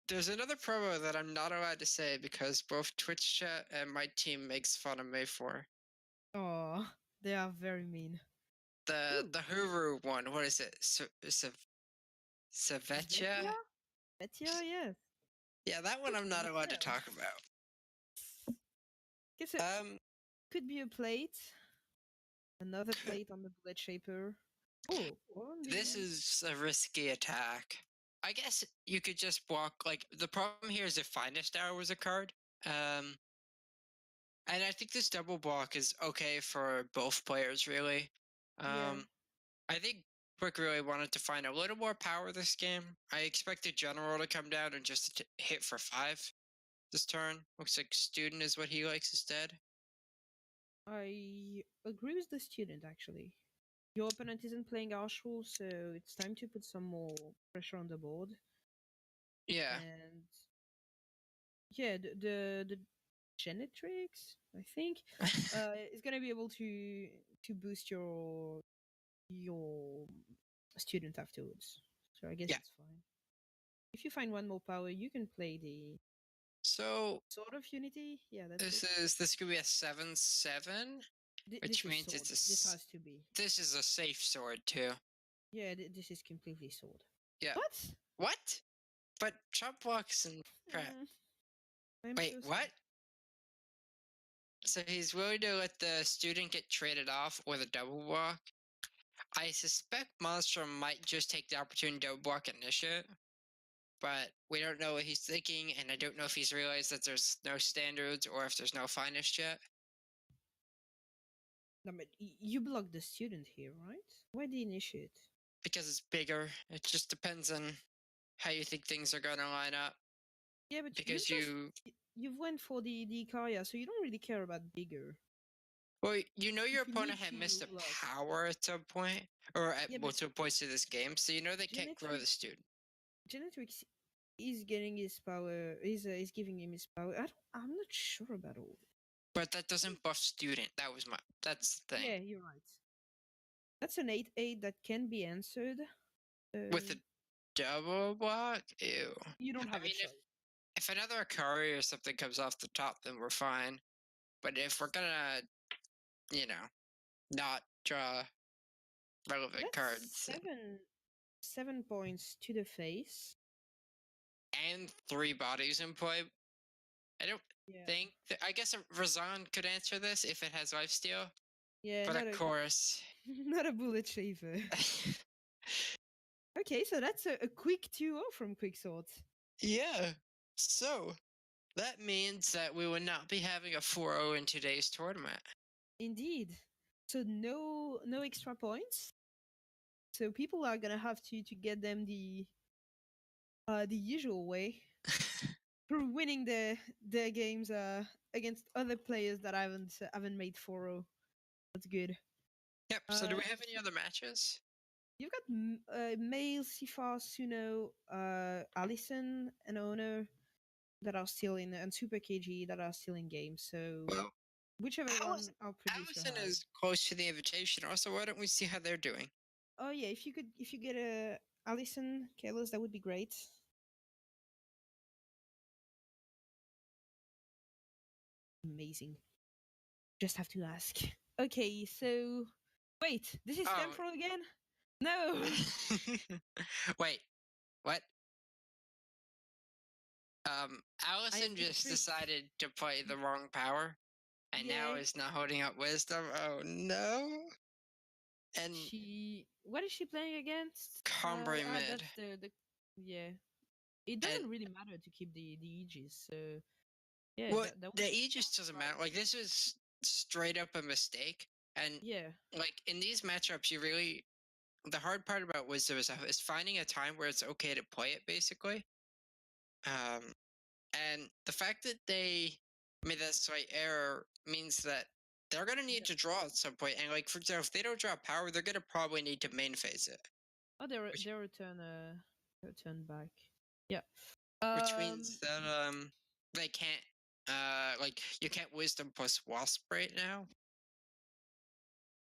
there's another promo that I'm not allowed to say because both Twitch chat and my team makes fun of me for. Oh, they are very mean. The Ooh, Huru one. What is it? Svetia? Savetia? Svetia, yes. Yeah, that one I'm not allowed to Yeah. talk about. Guess it Um, could be a plate. Another plate on the bullet shaper. Oh, on the this is a risky attack. I guess you could just block. Like the problem here is if Finest Hour was a card. Um, and I think this double block is okay for both players, really. yeah. I think Quick really wanted to find a little more power this game. I expected General to come down and just hit for 5 this turn. Looks like Student is what he likes instead. I agree with the student actually. Your opponent isn't playing Arshul, so it's time to put some more pressure on the board. Yeah. And yeah, the Genetrix, I think, is gonna be able to boost your student afterwards. So I guess Yeah. it's fine. If you find one more power, you can play the So Sword of Unity. Yeah, that's it. this could be a 7/7, This which is means sword. This has to be. this is a safe sword too. Yeah, this is completely sword. Yeah. What? What? But chop blocks and crap. Mm, I'm Wait, so what? sad. So he's willing to let the student get traded off with a double block. I suspect Monstrum might just take the opportunity to double block initiate, but we don't know what he's thinking, and I don't know if he's realized that there's no standards or if there's no finest yet. No, but you blocked the student here, right? Why the initiate? Because it's bigger. It just depends on how you think things are going to line up. Yeah, but Because you, you've went for the Ikaria, so you don't really care about bigger. well, you know your If you need opponent had to missed a block. power at some point, or at Yeah, but multiple points of this game, so you know they can't grow the Genetrix student. Genetrix is getting his power. Is giving him his power. I'm not sure about all. But that doesn't buff student. That's the thing. Yeah, you're right. That's an 8/8 that can be answered. With the double block, ew. You don't I have a mean, choice. if another Akari or something comes off the top, then we're fine. But if we're gonna, you know, not draw So relevant that's cards seven points to the face. and 3 bodies in play, I don't Yeah. think. I guess Razan could answer this if it has lifesteal. Yeah, But not of a course. not a bullet shaver. Okay, so that's a quick 2-0 from Quicksort. Yeah. So that means that we will not be having a 4-0 in today's tournament. Indeed. So no extra points. So people are gonna have to get them the usual way through winning their games against other players that haven't made 4-0. That's good. Yep. So do we have any So other matches? you've got Male, Sifa, Suno, Allison, and Owner that are still in, and Super KG that are still in game. So Well, Whichever one our producer Allison has. is close to the invitation. Also, why don't we see how they're doing? Oh yeah, if you get a Alison Kalos, that would be great. Amazing. Just have to ask. Okay, so wait, this is Oh. temporal again? No. Wait, what? I Allison have been just tricked. decided to play the wrong power, and now Yeah. is not holding up wisdom. Oh no! And What is she playing against? Combray mid. That's the yeah. It And doesn't really matter to keep the Aegis, so yeah, well, that the was Aegis doesn't matter. Like, this is straight up a mistake. And yeah. like in these matchups, the hard part about wisdom is finding a time where it's okay to play it, basically. And the fact that they made that slight error means that they're gonna need to draw at some point. And like, for example, if they don't draw power, they're gonna probably need to main phase it. Oh, Which they return back. Yeah. which means Um. that they can't like, you can't wisdom plus wasp right now.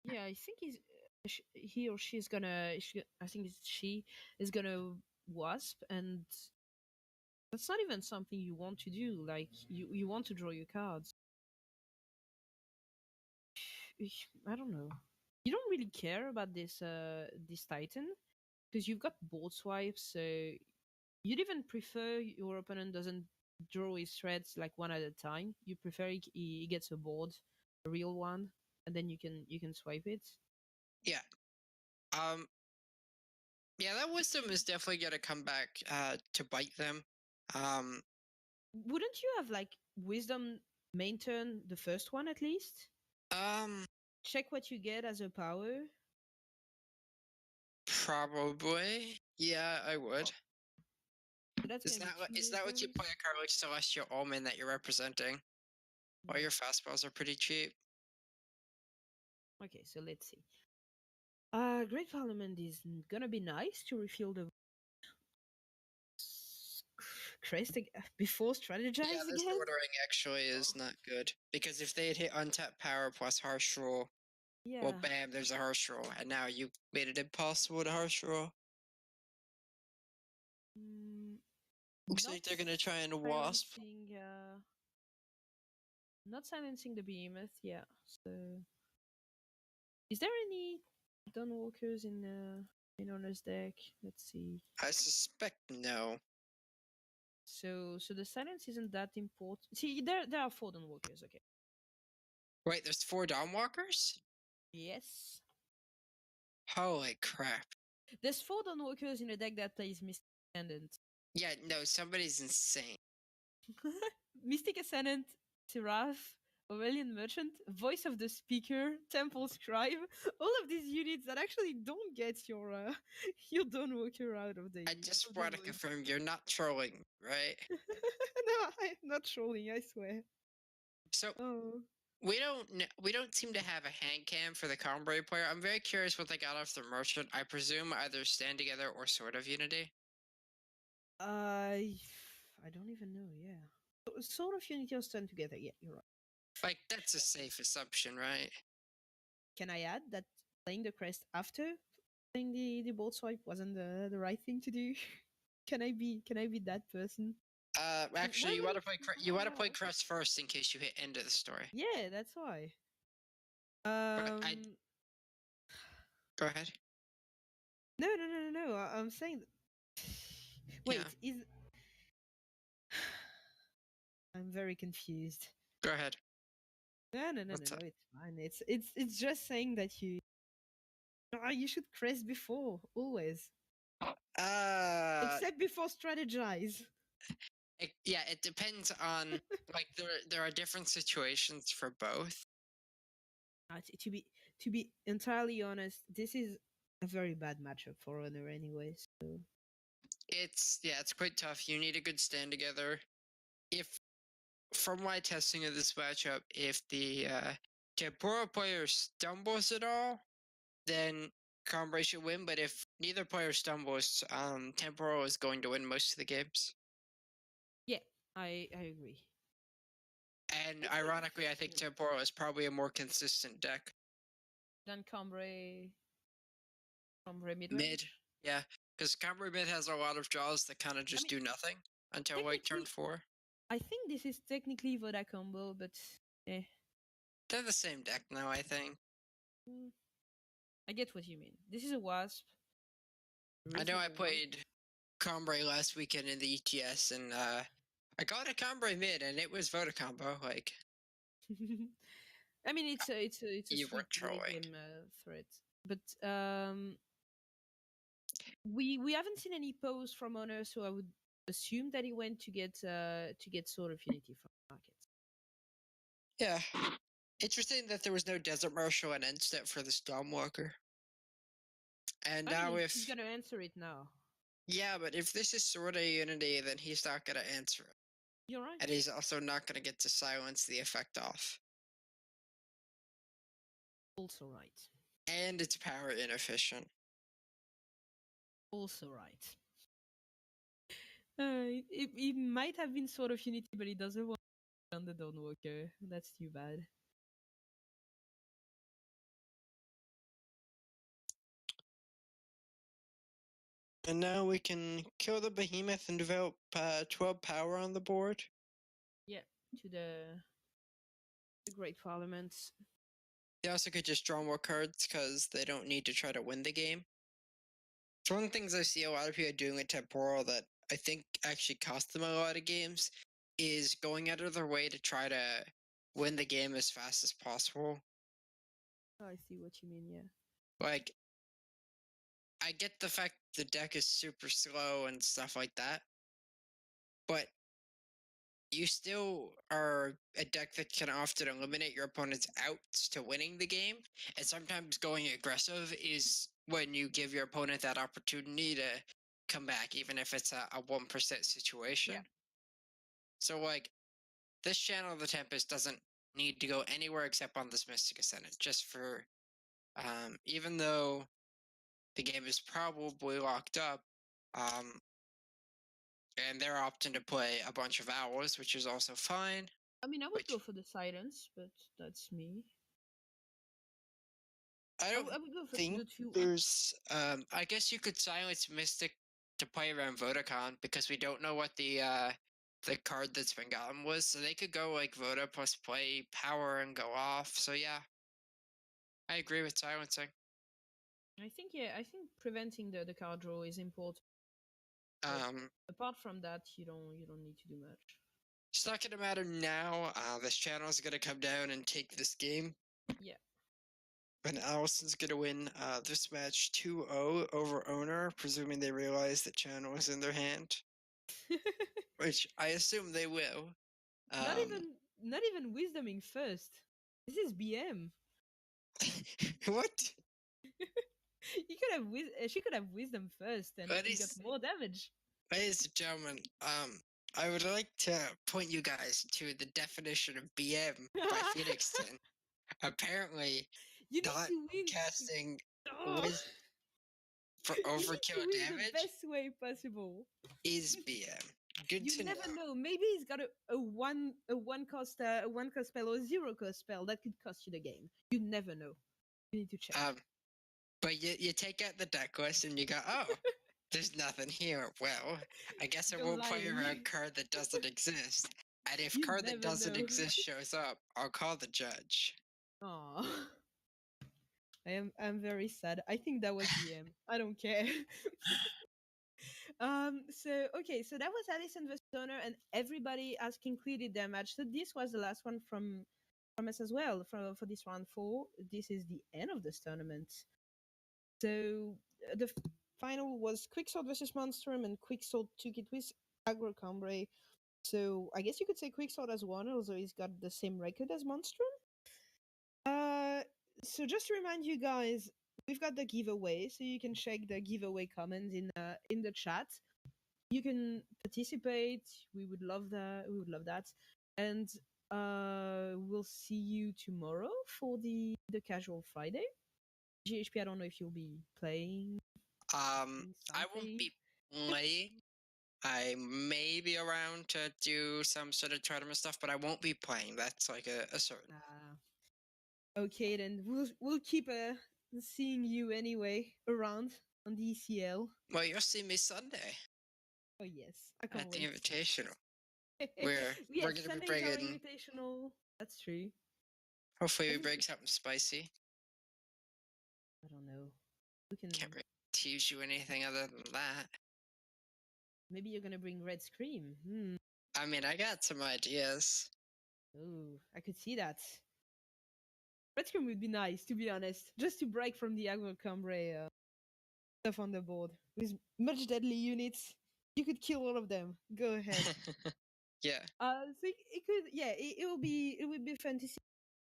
Yeah, I think he or she's gonna. I think she is gonna wasp, and that's not even something you want to do. Like you want to draw your cards. I don't know. You don't really care about this Titan because you've got board swipes, so you'd even prefer your opponent doesn't draw his threads like one at a time. You prefer he gets a board, a real one, and then you can swipe it. Yeah. Um. Yeah, that wisdom is definitely gonna come back to bite them. Um. Wouldn't you have like wisdom main turn the first one at least? Um. Check what you get as a power. Probably. Yeah, I would. So that's gonna be two Is that what you wisdoms. play a card like Celestial Omen that you're representing? All Hmm. your fastballs are pretty cheap. Okay, so let's see. Great Parliament is gonna be nice to refill the crest before Yeah, strategize this again. ordering actually is not good. Because if they had hit untapped power plus harsh rule, well, Yeah. bam, there's a harsh rule. And now you made it impossible to harsh rule. Mm, Looks like not they're gonna try and wasp. silencing. Not silencing the behemoth. Yeah. So, is there any Dawnwalkers in Honor's deck? Let's see. I suspect no. So the silence isn't that important. See, there are four Dawnwalkers. Okay. Wait, there's 4 Dawnwalkers? Yes. Holy crap. There's four Dawnwalkers in a deck that plays Mystic Ascendant. Yeah, no, somebody's insane. Mystic Ascendant, Seraph, Aurelian Merchant, Voice of the Speaker, Temple Scribe, all of these units that actually don't get your Dawnwalker out of I the just want to confirm you're not trolling, right? No, I'm not trolling, I swear. So Oh. we don't seem to have a hand cam for the Combray player. I'm very curious what they got off the merchant. I presume either Stand Together or Sword of Unity. I I don't even know, yeah. Sort of Unity or Stand Together, yeah, you're right. Like, that's a safe assumption, right? Can I add that playing the crest after playing the bolt swipe wasn't the right thing to do? Can I be that person? Actually, Why would it? you want to play Wow. Crest first in case you hit end of the story. Yeah, that's why. But I Um, go ahead. no. I'm saying. Yeah, Wait, is I'm very confused. go ahead. No. What's up? It's fine. It's just saying that you should crest before always, Uh, except before strategize. yeah, it depends on, like, there are different situations for both. To be entirely honest, this is a very bad matchup for Honor anyway. So It's quite tough. You need a good stand together. If From my testing of this matchup, if the Tempura player stumbles at all, then Combray should win. But if neither player stumbles, Tempura is going to win most of the games. yeah, I agree. And ironically, I think Temporal is probably a more consistent deck. Then Cambrai mid Mid, range. yeah, because Cambrai Mid has a lot of draws that kind of I just mean, do nothing until like turn technically, 4. I think this is technically Voda combo, but eh. They're the same deck now, I think. Mm, I get what you mean. This is a wasp. I know I Reasonable one. played Cambrai last weekend in the ETS, and I got a Cambrai Mid, and it was Voda combo. Like, I mean, it's a you were sweet late trolling. game threat, but we haven't seen any posts from Honor, so I would assume that he went to get Sword of Unity from the market. Yeah. Interesting that there was no Desert Marshal and end step for the Stormwalker. And I mean, now he's if... gonna answer it now. Yeah, but if this is Sword of Unity, then he's not going to answer it. You're right. And he's also not going to get to silence the effect off. Also right. And it's power inefficient. Also right. It might have been Sword of Unity, but he doesn't want to on the Dawnwalker. That's too bad. And now we can kill the behemoth and develop 12 power on the board. Yeah, to the Great Parliament. They also could just draw more cards because they don't need to try to win the game. So one of the things I see a lot of people doing with Temporal that I think actually cost them a lot of games is going out of their way to try to win the game as fast as possible. Oh, I see what you mean, yeah. Like, I get the fact the deck is super slow and stuff like that, but you still are a deck that can often eliminate your opponent's outs to winning the game. And sometimes going aggressive is when you give your opponent that opportunity to come back, even if it's a 1% situation. Yeah. So, like, this Channel of the Tempest doesn't need to go anywhere except on this Mystic Ascendant, just for, even though the game is probably locked up, and they're opting to play a bunch of owls, which is also fine. I mean, I would go Which for the silence, but that's me. I I, don't I would go for think the two. there's. I guess you could silence Mystic to play around Vodacon because we don't know what the card that's been gotten was, so they could go like Voda plus play power and go off. So yeah, I agree with silencing. I think preventing the card draw is important. But apart from that, you don't need to do much. It's not gonna matter now. This channel is gonna come down and take this game. Yeah. And Allison's gonna win this match 2-0 over Owner, presuming they realize that channel is in their hand, which I assume they will. Not even wisdoming first. This is BM. What? She could have wisdom first and got more damage. Ladies and gentlemen, I would like to point you guys to the definition of BM by Phoenixton. Apparently, You need not to win. casting Oh, with for you need to overkill win the damage best way possible. is BM. Good You to never know. know. Maybe he's got a one cost spell or a 0 cost spell that could cost you the game. You never know. You need to check. But you take out the deck list and you go, oh, there's nothing here. Well, I guess I You're won't play around lying. card that doesn't exist. And if You card that never doesn't know. exist shows up, I'll call the judge. Aw. I'm very sad. I think that was BM. I don't care. So okay, so that was Allison the Stoner, and everybody has concluded their match. So this was the last one from us as well for this round 4. This is the end of this tournament. So the final was Quicksword versus Monstrum, and Quicksword took it with Aggro Cambrai. So I guess you could say Quicksword has won, although he's got the same record as Monstrum. So just to remind you guys, we've got the giveaway, so you can check the giveaway comments in the chat. You can participate. We would love that. We would love that. And we'll see you tomorrow for the casual Friday. GHP, I don't know if you'll be playing I won't something. be playing. I may be around to do some sort of tournament stuff, but I won't be playing. That's like a certain. Okay, then we'll keep seeing you anyway around on the ECL. Well, you'll see me Sunday Oh yes, I can't at the wait. Invitational. We're Yes, gonna be Sundays are bringing. invitational. That's true. Hopefully, I we think bring something spicy. I don't know. We Can't can really tease you anything other than that. maybe you're gonna bring red scream. I mean, I got some ideas. Oh, I could see that. Red scream would be nice, to be honest, just to break from the Agro Cambrai stuff on the board with much deadly units. You could kill all of them. Go ahead. Yeah. So it could, yeah, it would be fun to see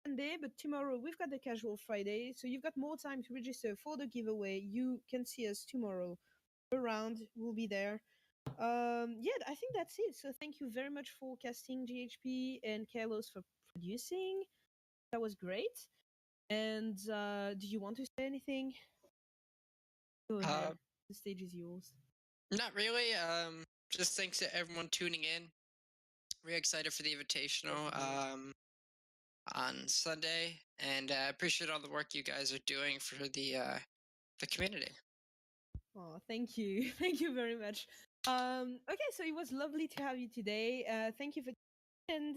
Sunday, but tomorrow we've got the casual Friday, so you've got more time to register for the giveaway. You can see us tomorrow around. We'll be there. Yeah, I think that's it. So thank you very much for casting GHP and Carlos for producing. That was great. And do you want to say anything? Go Uh, ahead. The stage is yours. Not really. Just thanks to everyone tuning in. Really excited for the Invitational Definitely. on Sunday, and appreciate all the work you guys are doing for the community. Oh, thank you. Thank you very much. Okay, so it was lovely to have you today. Thank you for and